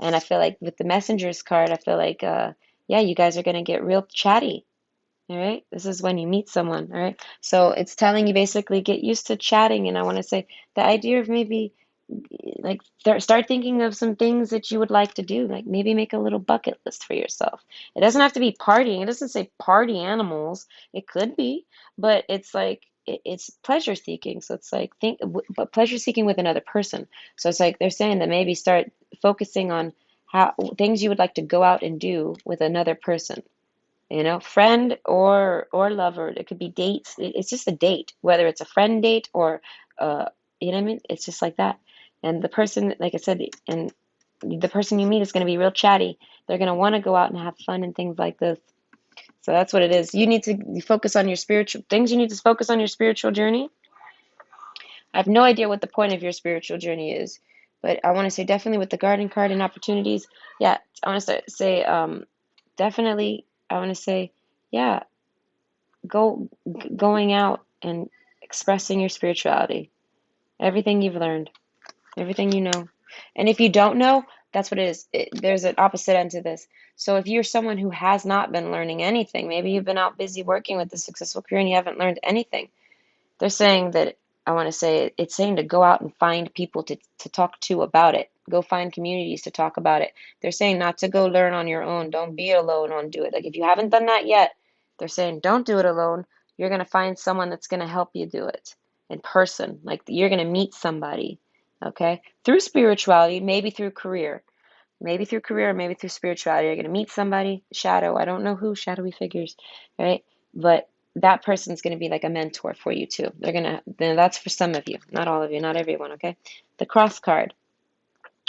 And I feel like with the messengers card, I feel like, yeah, you guys are going to get real chatty. All right. This is when you meet someone. All right. So it's telling you basically get used to chatting. And I want to say the idea of maybe like start thinking of some things that you would like to do, like maybe make a little bucket list for yourself. It doesn't have to be partying. It doesn't say party animals. It could be, but it's like it's pleasure seeking. So it's like but pleasure seeking with another person. So it's like they're saying that maybe start focusing on how things you would like to go out and do with another person, friend or lover. It could be dates. It's just a date, whether it's a friend date or uh you know what I mean? It's just like that. And the person, like I said, and the person you meet is going to be real chatty. They're going to want to go out and have fun and things like this. So that's what it is. You need to focus on your spiritual things. You need to focus on your spiritual journey. I have no idea what the point of your spiritual journey is, but I want to say definitely with the garden card and opportunities. Yeah, I want to say definitely. I want to say, yeah, go going out and expressing your spirituality, everything you've learned, everything you know. And if you don't know, that's what it is. There's an opposite end to this. So if you're someone who has not been learning anything, maybe you've been out busy working with a successful career and you haven't learned anything. They're saying that, I want to say, it's saying to go out and find people to talk to about it. Go find communities to talk about it. They're saying not to go learn on your own. Don't be alone on do it. Like if you haven't done that yet, they're saying don't do it alone. You're going to find someone that's going to help you do it in person. Like you're going to meet somebody, okay? Through spirituality, maybe through career. Maybe through career, maybe through spirituality. You're going to meet somebody, shadow. I don't know who, shadowy figures, right? But that person's going to be like a mentor for you too. Then that's for some of you, not all of you, not everyone, okay? The cross card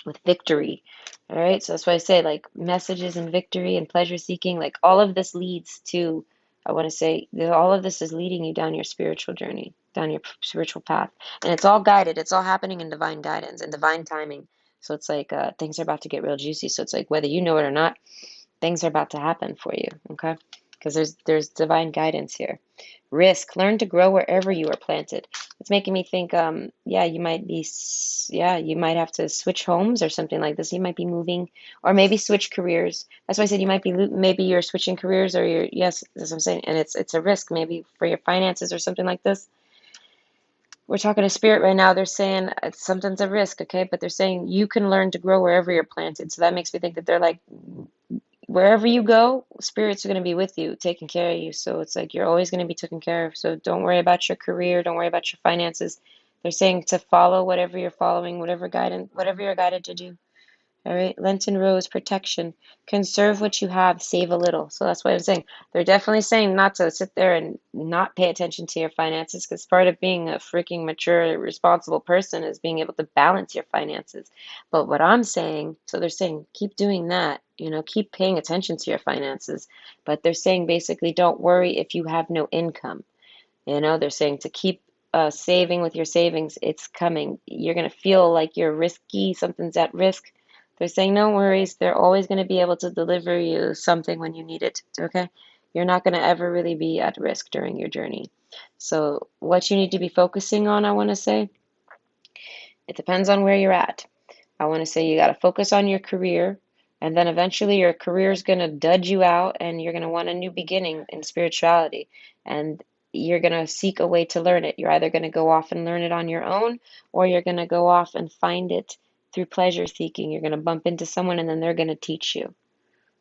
with victory. All right, so that's why I say like messages and victory and pleasure seeking, like all of this leads to, I want to say that all of this is leading you down your spiritual journey, down your spiritual path. And it's all guided, it's all happening in divine guidance and divine timing. So it's like things are about to get real juicy. So it's like whether you know it or not, things are about to happen for you, okay? Because there's divine guidance here. Risk. Learn to grow wherever you are planted. It's making me think, yeah, you might have to switch homes or something like this. You might be moving, or maybe switch careers. That's why I said you might be, maybe you're switching careers, or yes, that's what I'm saying. And it's a risk, maybe for your finances or something like this. We're talking to spirit right now. They're saying something's a risk, okay? But they're saying you can learn to grow wherever you're planted. So that makes me think that they're like, wherever you go, spirits are going to be with you, taking care of you. So it's like you're always going to be taken care of. So don't worry about your career. Don't worry about your finances. They're saying to follow whatever you're following, whatever guidance, whatever you're guided to do. All right, Lenten Rose, protection. Conserve what you have, save a little. So that's what I'm saying. They're definitely saying not to sit there and not pay attention to your finances, because part of being a freaking mature, responsible person is being able to balance your finances. But what I'm saying, so they're saying keep doing that, keep paying attention to your finances. But they're saying basically don't worry if you have no income. They're saying to keep saving with your savings. It's coming. You're going to feel like you're risky, something's at risk. They're saying no worries. They're always going to be able to deliver you something when you need it, okay? You're not going to ever really be at risk during your journey. So what you need to be focusing on, I want to say, it depends on where you're at. I want to say you got to focus on your career, and then eventually your career is going to dud you out, and you're going to want a new beginning in spirituality. And you're going to seek a way to learn it. You're either going to go off and learn it on your own, or you're going to go off and find it through pleasure seeking. You're going to bump into someone, and then they're going to teach you.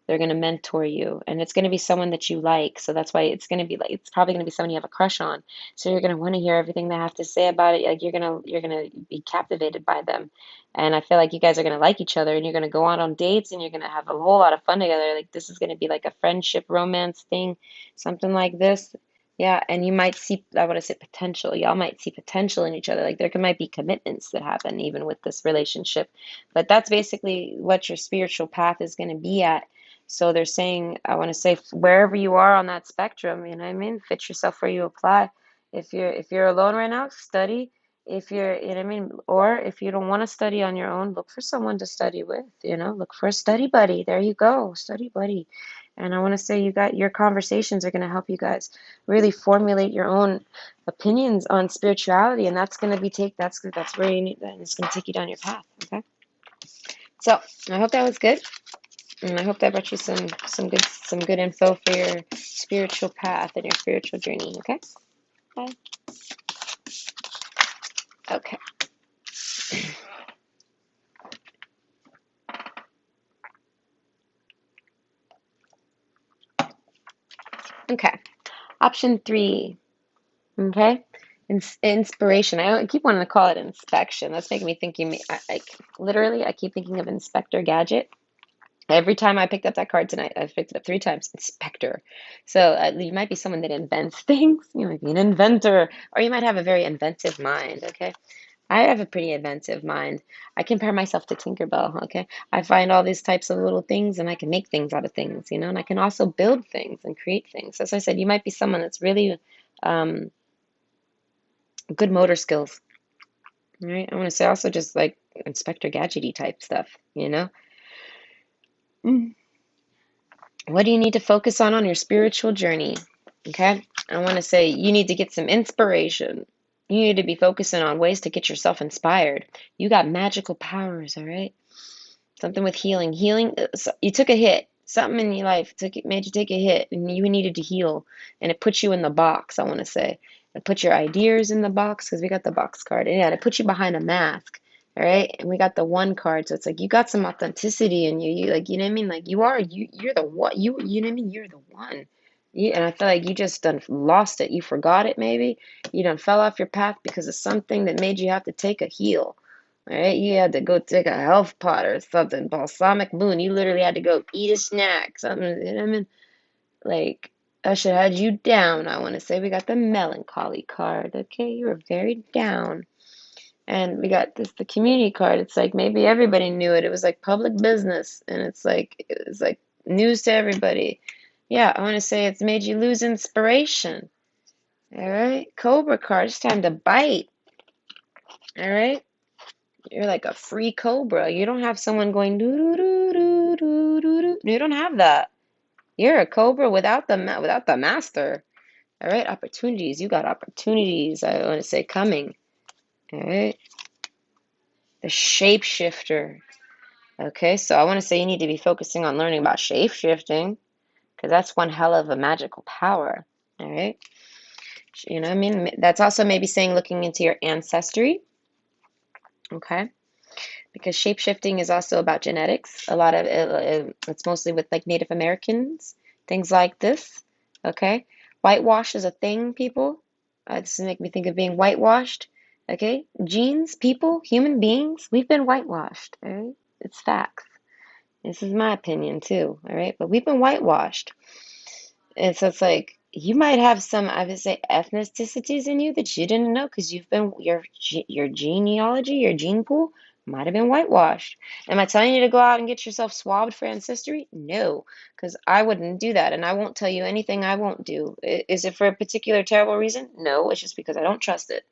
They're going to mentor you, and it's going to be someone that you like. So that's why it's going to be like, it's probably going to be someone you have a crush on. So you're going to want to hear everything they have to say about it. Like you're going to be captivated by them. And I feel like you guys are going to like each other, and you're going to go out on dates, and you're going to have a whole lot of fun together. Like this is going to be like a friendship romance thing, something like this. Yeah, and you might see, I want to say potential. Y'all might see potential in each other. Like there might be commitments that happen even with this relationship. But that's basically what your spiritual path is going to be at. So they're saying, I want to say wherever you are on that spectrum, you know what I mean? Fit yourself where you apply. If you're alone right now, study. If you're, you know what I mean? Or if you don't want to study on your own, look for someone to study with, look for a study buddy. There you go, study buddy. And I want to say you got your conversations are going to help you guys really formulate your own opinions on spirituality, and that's going to be that's where you need that, and it's going to take you down your path. Okay. So I hope that was good. And I hope that brought you some good info for your spiritual path and your spiritual journey. Okay? Bye. Okay. Okay. Option 3. Okay. Inspiration. I keep wanting to call it inspection. That's making me think literally, I keep thinking of Inspector Gadget. Every time I picked up that card tonight, I've picked it up 3 times. Inspector. So you might be someone that invents things. You might be an inventor, or you might have a very inventive mind. Okay. I have a pretty inventive mind. I compare myself to Tinkerbell, okay? I find all these types of little things and I can make things out of things, and I can also build things and create things. As I said, you might be someone that's really um, good motor skills, right? I want to say also just like Inspector Gadgety type stuff. Mm. What do you need to focus on your spiritual journey? Okay? I want to say you need to get some inspiration. You need to be focusing on ways to get yourself inspired. You got magical powers, all right? Something with healing. Healing, you took a hit. Something in your life made you take a hit, and you needed to heal. And it put you in the box, I want to say. It put your ideas in the box, because we got the box card. And yeah, it put you behind a mask. All right. And we got the one card. So it's like you got some authenticity in you. You like, you know what I mean? Like you're the one. You know what I mean? You're the one. And I feel like you just done lost it. You forgot it maybe. You done fell off your path because of something that made you have to take a heal. All right, you had to go take a health pot or something. Balsamic moon. You literally had to go eat a snack. Something. You know what I mean? Like I should have had you down. I want to say we got the melancholy card. Okay, you were very down. And we got the community card. It's like maybe everybody knew it. It was like public business, and it was like news to everybody. Yeah, I want to say it's made you lose inspiration. All right, Cobra card. It's time to bite. All right, you're like a free cobra. You don't have someone going doo doo doo doo doo doo doo. You don't have that. You're a cobra without the master. All right, opportunities. You got opportunities. I want to say coming. All right, the shapeshifter. Okay, so I want to say you need to be focusing on learning about shape shifting because that's one hell of a magical power. All right, you know what I mean? That's also maybe saying looking into your ancestry. Okay, because shape shifting is also about genetics. A lot of it's mostly with like Native Americans, things like this. Okay, whitewash is a thing, people. This make me think of being whitewashed. Okay, genes, people, human beings, we've been whitewashed. All right, it's facts. This is my opinion too, all right? But we've been whitewashed. And so it's like you might have some, I would say, ethnicities in you that you didn't know because you've been your genealogy, your gene pool might have been whitewashed. Am I telling you to go out and get yourself swabbed for ancestry? No, because I wouldn't do that, and I won't tell you anything I won't do. Is it for a particular terrible reason? No, it's just because I don't trust it.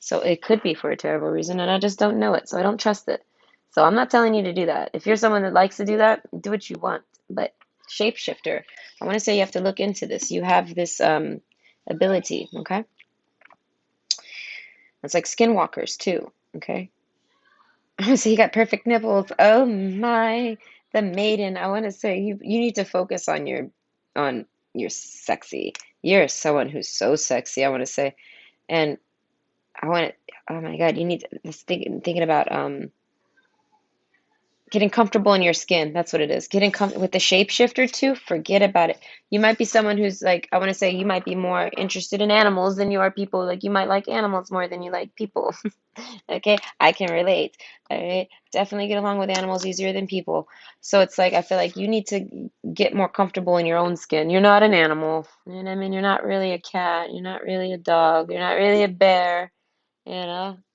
So it could be for a terrible reason, and I just don't know it, so I don't trust it. So I'm not telling you to do that. If you're someone that likes to do that, do what you want. But shapeshifter, I want to say you have to look into this. You have this ability, okay? It's like skinwalkers too, okay? So you got perfect nipples. Oh my, the maiden. I want to say you need to focus on your sexy. You're someone who's so sexy, I want to say. And I want to, oh my God, you need to, this thinking about getting comfortable in your skin. That's what it is. Getting com with the shapeshifter too, forget about it. You might be someone who's like, I want to say you might be more interested in animals than you are people. Like you might like animals more than you like people. Okay, I can relate. All right, definitely get along with animals easier than people. So it's like I feel like you need to get more comfortable in your own skin. You're not an animal. You know what I mean? You're not really a cat. You're not really a dog. You're not really a bear.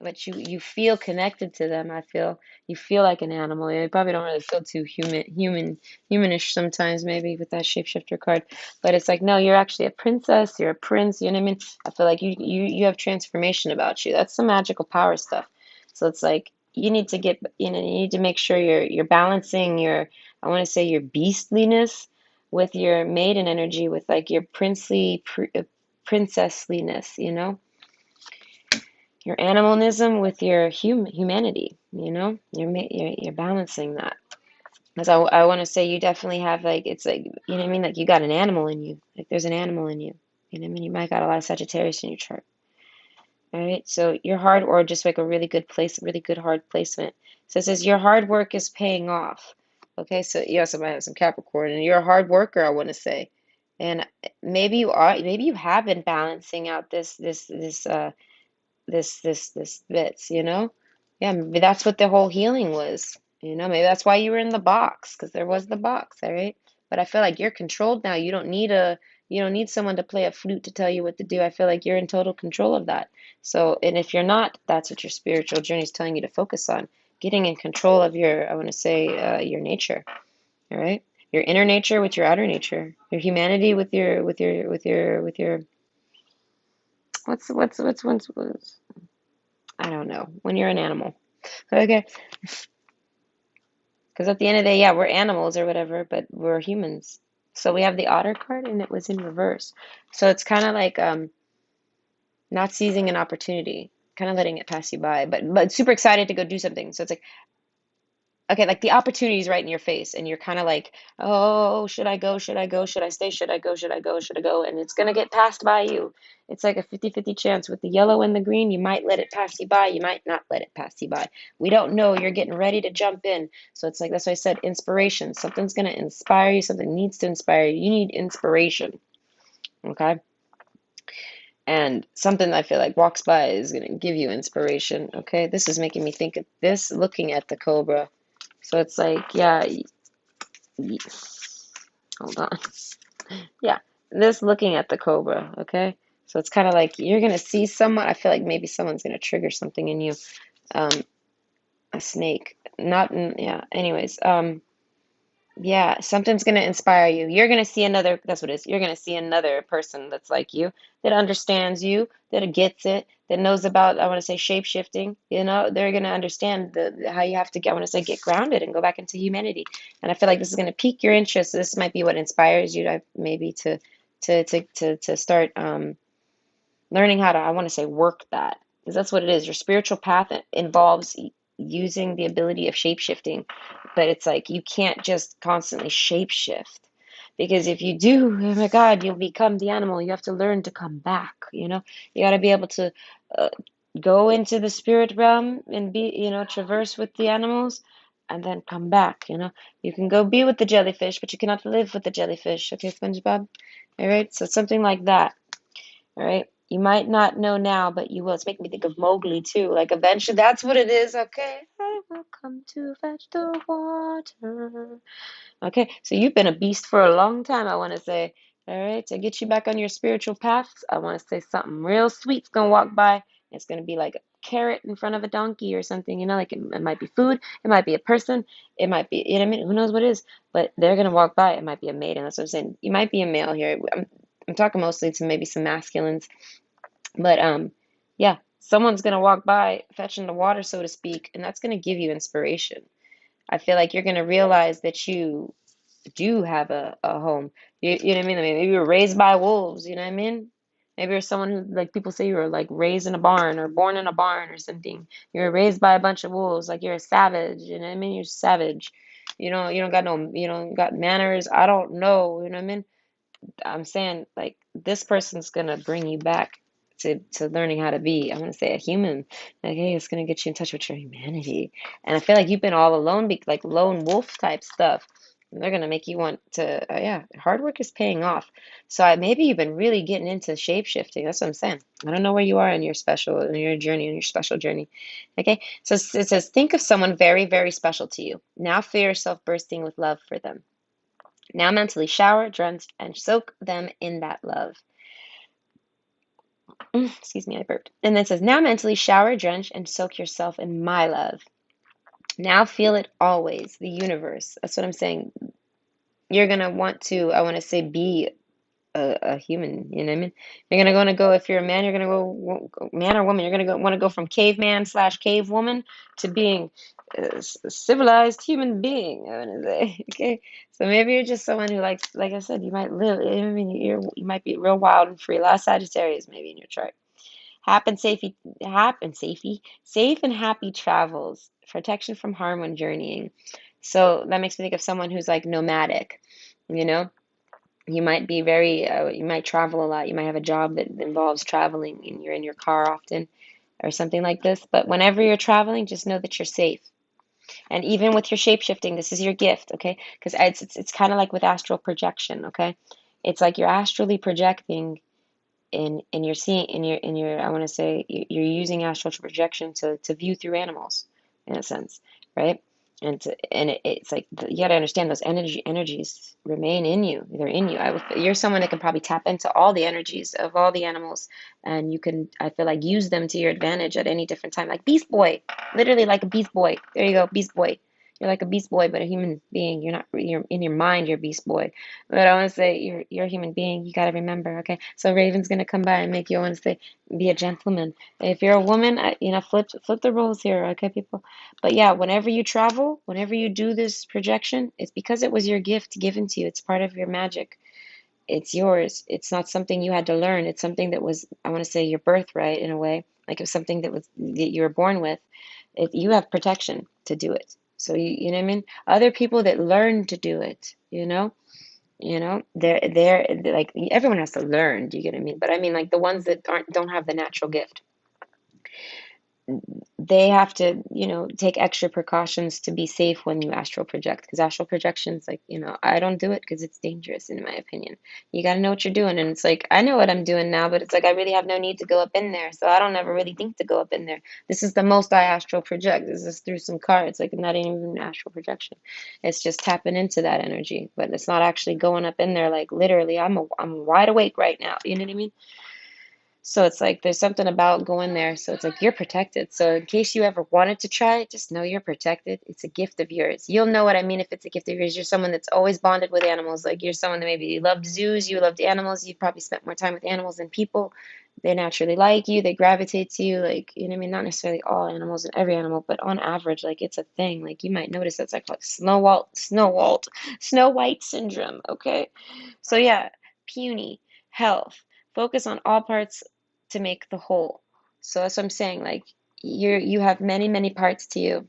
But you feel connected to them. I feel you feel like an animal. You probably don't really feel too humanish sometimes, maybe with that shapeshifter card. But it's like, no, you're actually a princess. You're a prince. You know what I mean? I feel like you have transformation about you. That's some magical power stuff. So it's like you need to you need to make sure you're balancing your, I want to say your beastliness with your maiden energy, with like your princessliness. Your animalism with your humanity, you're balancing that. Because I want to say you definitely have like it's like you know what I mean, like you got an animal in you, like there's an animal in you. You know what I mean? You might got a lot of Sagittarius in your chart. All right, so your hard or just like a really good place, really good hard placement. So it says your hard work is paying off. Okay, so you also might have some Capricorn, and you're a hard worker, I want to say, and maybe you have been balancing out this bits, Yeah, maybe that's what the whole healing was. Maybe that's why you were in the box, because there was the box, all right? But I feel like you're controlled now. You don't need someone to play a flute to tell you what to do. I feel like you're in total control of that. So, and if you're not, that's what your spiritual journey is telling you to focus on. Getting in control of your, I want to say, your nature, all right? Your inner nature with your outer nature. Your humanity with your what's I don't know, when you're an animal. Okay. Because at the end of the day, yeah, we're animals or whatever, but we're humans. So we have the otter card and it was in reverse. So it's kind of like not seizing an opportunity, kind of letting it pass you by, but super excited to go do something. So it's like okay, like the opportunity is right in your face, and you're kind of like, oh, should I go? Should I go? Should I stay? Should I go? Should I go? Should I go? And it's going to get passed by you. It's like a 50-50 chance with the yellow and the green. You might let it pass you by. You might not let it pass you by. We don't know. You're getting ready to jump in. So it's like, that's why I said inspiration. Something's going to inspire you. Something needs to inspire you. You need inspiration. Okay. And something I feel like walks by is going to give you inspiration. Okay. This is making me think of this looking at the cobra. So it's like, yeah, hold on. Yeah, this looking at the cobra, okay? So it's kind of like you're gonna see someone. I feel like maybe someone's gonna trigger something in you. Um, a snake. Not, yeah. Anyways, yeah, something's gonna inspire you. You're gonna see another, that's what it is. You're gonna see another person that's like you, that understands you, that gets it, that knows about, I want to say, shape shifting. You know, they're gonna understand how you have to get, I want to say, get grounded and go back into humanity. And I feel like this is gonna pique your interest. This might be what inspires you to maybe to start learning how to, I want to say, work that, because that's what it is. Your spiritual path involves using the ability of shape shifting, but it's like you can't just constantly shape shift, because if you do, oh my God, you'll become the animal. You have to learn to come back. You got to be able to uh, go into the spirit realm and be, traverse with the animals. And then come back, You can go be with the jellyfish, but you cannot live with the jellyfish. Okay, SpongeBob? All right, so something like that. All right. You might not know now, but you will. It's making me think of Mowgli too. Like eventually, that's what it is. Okay. I will come to fetch the water. Okay. So you've been a beast for a long time, I want to say. All right. To get you back on your spiritual path, I want to say something real sweet's going to walk by. It's going to be like a carrot in front of a donkey or something, like it might be food. It might be a person. It might be, you know what I mean? Who knows what it is? But they're going to walk by. It might be a maiden. That's what I'm saying. You might be a male here. I'm talking mostly to maybe some masculines, but yeah, someone's gonna walk by fetching the water, so to speak, and that's gonna give you inspiration. I feel like you're gonna realize that you do have a home. You know what I mean? I mean, maybe you were raised by wolves. You know what I mean? Maybe you're someone who, like people say, you were like raised in a barn or born in a barn or something. You were raised by a bunch of wolves. Like you're a savage. You know what I mean? You're savage. You don't got no, got manners. I don't know. You know what I mean? I'm saying like this person's gonna bring you back to learning how to be, I want to say, a human. Like, hey, it's gonna get you in touch with your humanity. And I feel like you've been all alone, like lone wolf type stuff. And they're gonna make you want to, yeah, hard work is paying off. So maybe you've been really getting into shape shifting. That's what I'm saying. I don't know where you are in your journey, in your special journey. Okay, so it says, think of someone very, very special to you. Now feel yourself bursting with love for them. Now mentally shower, drench, and soak them in that love. Excuse me, I burped. And then it says, now mentally shower, drench, and soak yourself in my love. Now feel it always, the universe. That's what I'm saying. You're going to want to, I want to say, be a human. You know what I mean? You're gonna go if you're a man, you're gonna go man or woman. You're gonna want to go from caveman slash cave woman to being a civilized human being. I want to say, okay. So maybe you're just someone who likes, like I said, you might live. I mean, you might be real wild and free. A lot of Sagittarius maybe in your chart. Safe and happy travels. Protection from harm when journeying. So that makes me think of someone who's like nomadic. You know, you might be you might travel a lot. You might have a job that involves traveling and you're in your car often or something like this. But whenever you're traveling, just know that you're safe. And even with your shape shifting, this is your gift, okay? Because it's kind of like with astral projection, okay? It's like you're astrally projecting and you're seeing in your I want to say you're using astral projection to view through animals in a sense, right? It's like you got to understand those energies remain in you. They're in you. You're someone that can probably tap into all the energies of all the animals, and you can, I feel like, use them to your advantage at any different time. Like Beast Boy, literally like a Beast Boy. There you go, Beast Boy. You're like a Beast Boy, but a human being. You're not. You're in your mind. You're Beast Boy. But I want to say you're a human being. You got to remember, okay? So Raven's gonna come by and make you want to say be a gentleman. If you're a woman, flip the roles here, okay, people. But yeah, whenever you travel, whenever you do this projection, it's because it was your gift given to you. It's part of your magic. It's yours. It's not something you had to learn. It's something that was, I want to say, your birthright in a way. Like it was something that you were born with. You have protection to do it. So you know what I mean? Other people that learn to do it, they're like everyone has to learn. Do you get what I mean? But I mean like the ones that don't have the natural gift, they have to, take extra precautions to be safe when you astral project. Because astral projections, like, I don't do it because it's dangerous, in my opinion. You got to know what you're doing. And it's like, I know what I'm doing now, but it's like, I really have no need to go up in there. So I don't ever really think to go up in there. This is the most I astral project. This is through some cards. Like, not even astral projection. It's just tapping into that energy. But it's not actually going up in there. Like, literally, I'm wide awake right now. You know what I mean? So it's like there's something about going there. So it's like you're protected. So in case you ever wanted to try it, just know you're protected. It's a gift of yours. You'll know what I mean if it's a gift of yours. You're someone that's always bonded with animals. Like you're someone that maybe you loved zoos, you loved animals, you probably spent more time with animals than people. They naturally like you, they gravitate to you. Like, you know what I mean? Not necessarily all animals and every animal, but on average, like it's a thing. Like you might notice that's like Snow White syndrome. Okay. So yeah, puny, health. Focus on all parts to make the whole. So that's what I'm saying. Like you have many, many parts to you.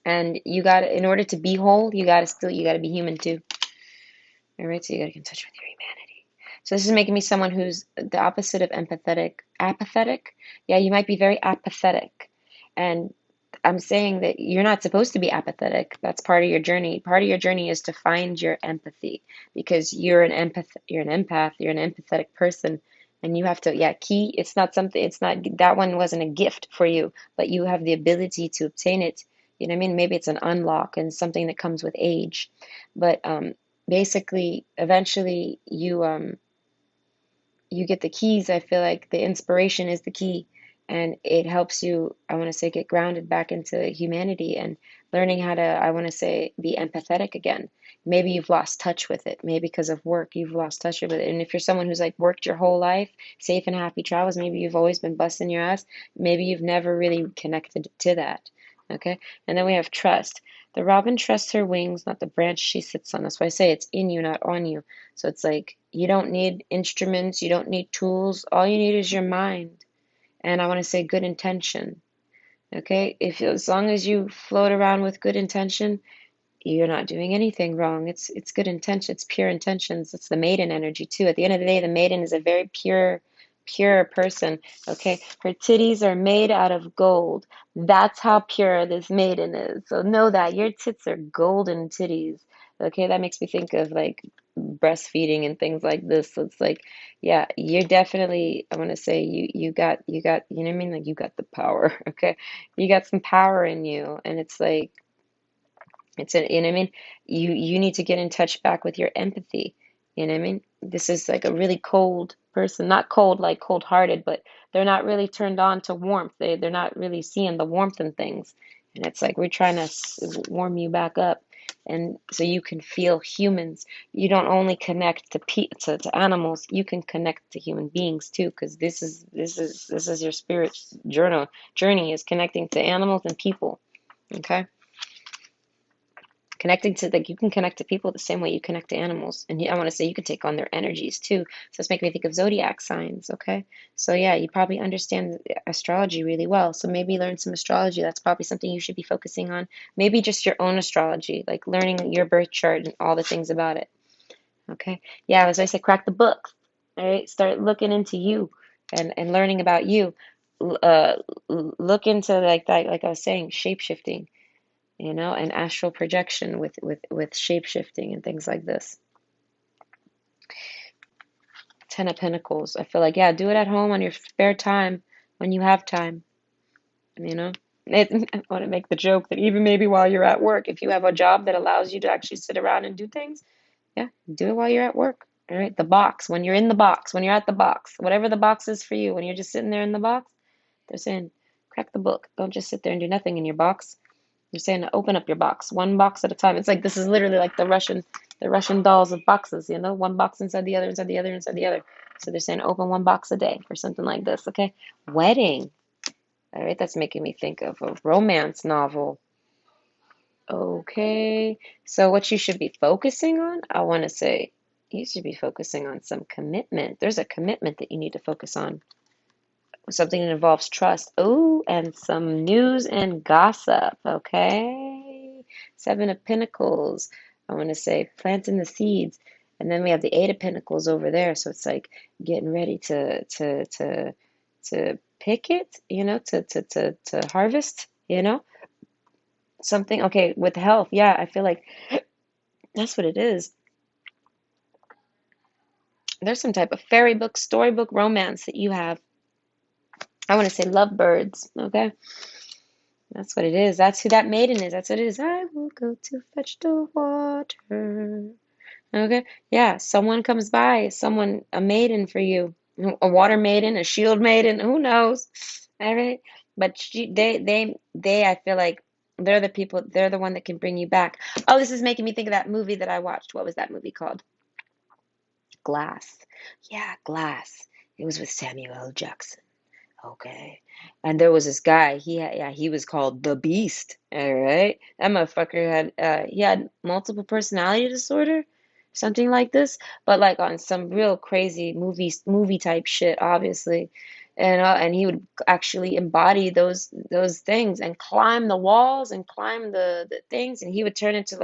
And you got to, in order to be whole, you gotta be human too. All right, so you gotta get in touch with your humanity. So this is making me someone who's the opposite of empathetic. Apathetic? Yeah, you might be very apathetic. And I'm saying that you're not supposed to be apathetic. That's part of your journey. Part of your journey is to find your empathy because you're an empath, you're an empathetic person. And you have to, yeah, it's not something, it's not, that one wasn't a gift for you, but you have the ability to obtain it. You know what I mean? Maybe it's an unlock and something that comes with age. But basically, eventually you get the keys. I feel like the inspiration is the key, and it helps you, I want to say, get grounded back into humanity and learning how to, I want to say, be empathetic again. Maybe you've lost touch with it. Maybe because of work, you've lost touch with it. And if you're someone who's like worked your whole life, safe and happy travels, maybe you've always been busting your ass. Maybe you've never really connected to that. Okay. And then we have trust. The robin trusts her wings, not the branch she sits on. That's why I say it's in you, not on you. So it's like you don't need instruments, you don't need tools. All you need is your mind. And I want to say good intention. Okay? If as long as you float around with good intention, you're not doing anything wrong. It's good intention. It's pure intentions. It's the maiden energy too. At the end of the day, the maiden is a very pure person. Okay, her titties are made out of gold. That's how pure this maiden is. So know that your tits are golden titties. Okay, that makes me think of like breastfeeding and things like this. So it's like, yeah, you're definitely, I want to say you got, you know what I mean? Like you got the power. Okay, you got some power in you, and it's like you know what I mean? You need to get in touch back with your empathy. You know what I mean? This is like a really cold person, not cold like cold-hearted, but they're not really turned on to warmth. They're not really seeing the warmth in things. And it's like we're trying to warm you back up, and so you can feel humans. You don't only connect to animals, you can connect to human beings too, because this is your spirit's journey is connecting to animals and people. Okay? Connecting to like you can connect to people the same way you connect to animals, and I want to say you can take on their energies too. So it's making me think of zodiac signs. Okay, so yeah, you probably understand astrology really well, so maybe learn some astrology. That's probably something you should be focusing on. Maybe just your own astrology, like learning your birth chart and all the things about it. Okay, yeah, as I said, crack the book. All right, start looking into you and learning about you. uh Look into like that, like I was saying, shape shifting, and astral projection with shape shifting and things like this. Ten of Pentacles. I feel like, yeah, do it at home on your spare time when you have time. You know, I want to make the joke that even maybe while you're at work, if you have a job that allows you to actually sit around and do things, yeah, do it while you're at work. All right, the box. When you're in the box, when you're at the box, whatever the box is for you, when you're just sitting there in the box, they're saying, crack the book. Don't just sit there and do nothing in your box. You're saying to open up your box, one box at a time. It's like this is literally like the Russian dolls of boxes, one box inside the other, inside the other, inside the other. So they're saying open one box a day or something like this, okay? Wedding. All right, that's making me think of a romance novel. Okay, so what you should be focusing on, I want to say you should be focusing on some commitment. There's a commitment that you need to focus on. Something that involves trust. Oh, and some news and gossip. Okay. Seven of Pentacles. I want to say planting the seeds. And then we have the Eight of Pentacles over there. So it's like getting ready to pick it, to harvest, something. Okay, with health, yeah, I feel like that's what it is. There's some type of fairy book, storybook romance that you have. I want to say lovebirds, okay? That's what it is. That's who that maiden is. That's what it is. I will go to fetch the water. Okay. Yeah. Someone comes by, a maiden for you, a water maiden, a shield maiden, who knows? All right. But I feel like they're the people, they're the one that can bring you back. Oh, this is making me think of that movie that I watched. What was that movie called? Glass. Yeah, Glass. It was with Samuel L. Jackson. Okay. And there was this guy, yeah, he was called the Beast. All right. That motherfucker he had multiple personality disorder, something like this, but like on some real crazy movie type shit, obviously. And he would actually embody those things and climb the walls and climb the things, and he would turn into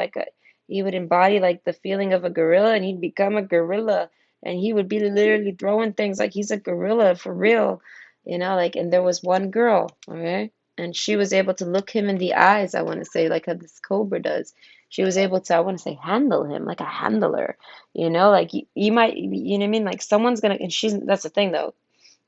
he would embody like the feeling of a gorilla, and he'd become a gorilla, and he would be literally throwing things like he's a gorilla for real. Like, and there was one girl, okay, and she was able to look him in the eyes, I want to say, like how this cobra does. She was able to, I want to say, handle him like a handler, like you might, you know what I mean? Like someone's gonna, and that's the thing though.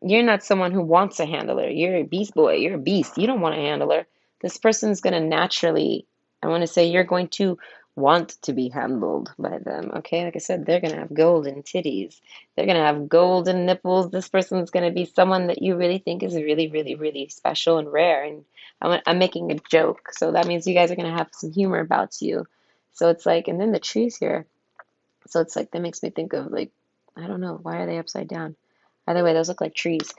You're not someone who wants a handler. You're a beast boy. You're a beast. You don't want a handler. This person's going to naturally, I want to say, you're going to want to be handled by them. Okay. Like I said, they're going to have golden titties. They're going to have golden nipples. This person's going to be someone that you really think is really, really, really special and rare. And I'm making a joke. So that means you guys are going to have some humor about you. So it's like, and then the trees here. So it's like, that makes me think of like, I don't know, why are they upside down? Either way, those look like trees.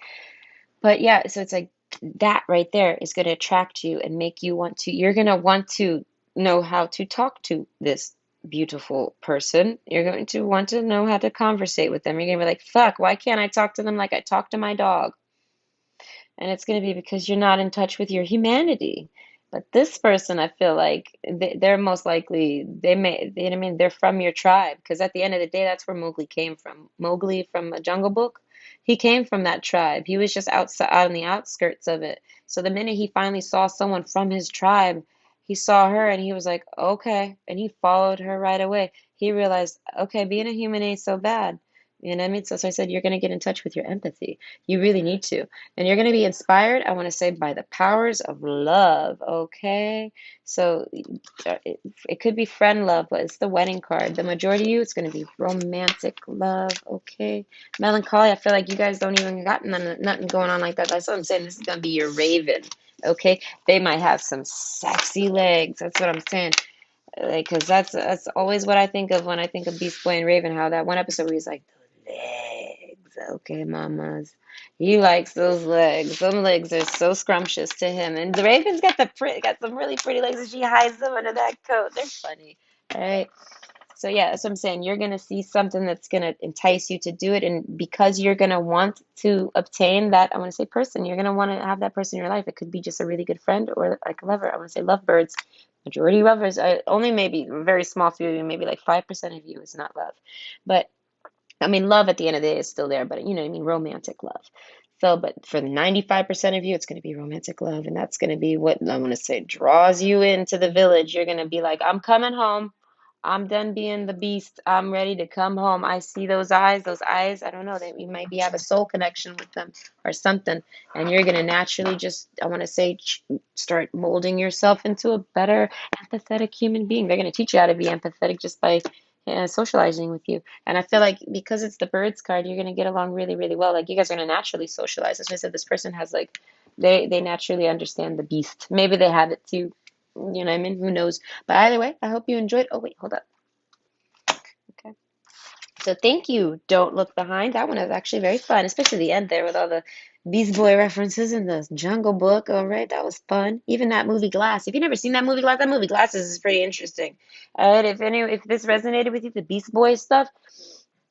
But yeah, so it's like that right there is going to attract you and make you you're going to want to know how to talk to this beautiful person. You're going to want to know how to conversate with them. You're going to be like, fuck, why can't I talk to them like I talk to my dog? And it's going to be because you're not in touch with your humanity. But this person, I feel like they're most likely, you know what I mean? They're from your tribe. Because at the end of the day, that's where Mowgli came from. Mowgli from a Jungle Book, he came from that tribe. He was just outside, out on the outskirts of it. So the minute he finally saw someone from his tribe, he saw her and he was like, okay. And he followed her right away. He realized, okay, being a human ain't so bad. You know what I mean? So I said, you're going to get in touch with your empathy. You really need to. And you're going to be inspired, I want to say, by the powers of love, okay? So it could be friend love, but it's the wedding card. The majority of you, it's going to be romantic love, okay? Melancholy, I feel like you guys don't even got nothing going on like that. That's what I'm saying. This is going to be your raven, okay? They might have some sexy legs. That's what I'm saying. Like, because that's always what I think of when I think of Beast Boy and Raven, how that one episode where he's like, legs, okay, mamas. He likes those legs. Some legs are so scrumptious to him. And the Raven's got some really pretty legs, and she hides them under that coat. They're funny. All right. So yeah, that's what I'm saying. You're gonna see something that's gonna entice you to do it, and because you're gonna want to obtain that, I want to say person, you're gonna want to have that person in your life. It could be just a really good friend or like a lover. I want to say lovebirds. Majority lovers. Only maybe a very small few of you, maybe like 5% of you is not love, but I mean, love at the end of the day is still there, but you know what I mean, romantic love. So, but for the 95% of you, it's going to be romantic love, and that's going to be what I want to say draws you into the village. You're going to be like, I'm coming home. I'm done being the beast. I'm ready to come home. I see those eyes. Those eyes, I don't know, that you maybe have a soul connection with them or something. And you're going to naturally just, I want to say, start molding yourself into a better empathetic human being. They're going to teach you how to be empathetic just by socializing with you. And I feel like because it's the birds card, you're gonna get along really, really well. Like you guys are gonna naturally socialize. As I said, this person has like they naturally understand the beast. Maybe they have it too. You know what I mean? Who knows? But either way, I hope you enjoyed. Oh wait, hold up. Okay. So thank you. Don't look behind. That one was actually very fun, especially the end there with all the Beast Boy references in the Jungle Book. All right, that was fun. Even that movie Glass. If you've never seen that movie Glasses is pretty interesting. All right, if this resonated with you, the Beast Boy stuff,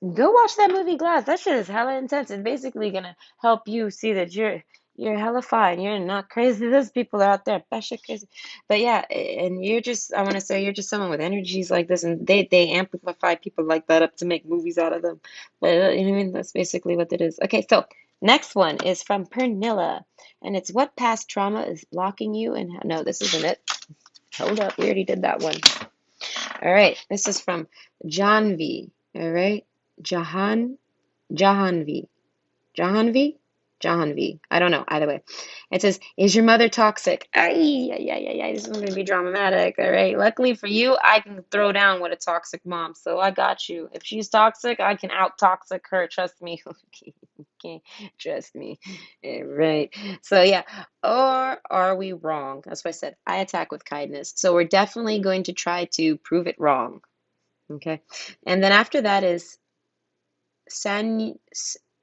go watch that movie Glass. That shit is hella intense. It's basically gonna help you see that you're hella fine. You're not crazy. There's people out there batshit crazy. But yeah, and you're just I want to say you're just someone with energies like this, and they amplify people like that up to make movies out of them. But you know what I mean? That's basically what it is. Okay, so Next one is from Pernilla, and it's what past trauma is blocking you and no, this isn't it. Hold up, we already did that one. All right, this is from Janvi. All right, Jahan Jahanvi. Jahanvi? Jahanvi. I don't know. Either way. It says, is your mother toxic? Ay, ay, ay, ay, ay. This is going to be dramatic. All right. Luckily for you, I can throw down with a toxic mom. So I got you. If she's toxic, I can out toxic her. Trust me. Okay. Trust me. All right. So yeah. Or are we wrong? That's what I said. I attack with kindness. So we're definitely going to try to prove it wrong. Okay. And then after that is San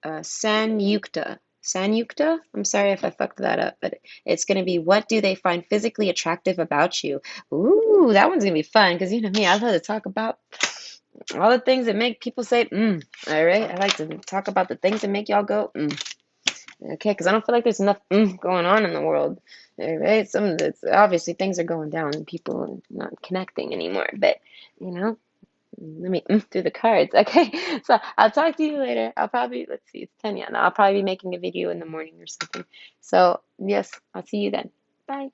Sanyukta. Sanyukta? I'm sorry if I fucked that up, but it's going to be what do they find physically attractive about you? Ooh, that one's going to be fun because you know me, I love to talk about all the things that make people say, all right? I like to talk about the things that make y'all go, Okay, because I don't feel like there's enough going on in the world. All right, some of it's obviously things are going down and people are not connecting anymore, but you know. Let me through the cards. Okay, so I'll talk to you later. I'll probably, let's see, it's 10 yet. No, I'll probably be making a video in the morning or something. So, yes, I'll see you then. Bye.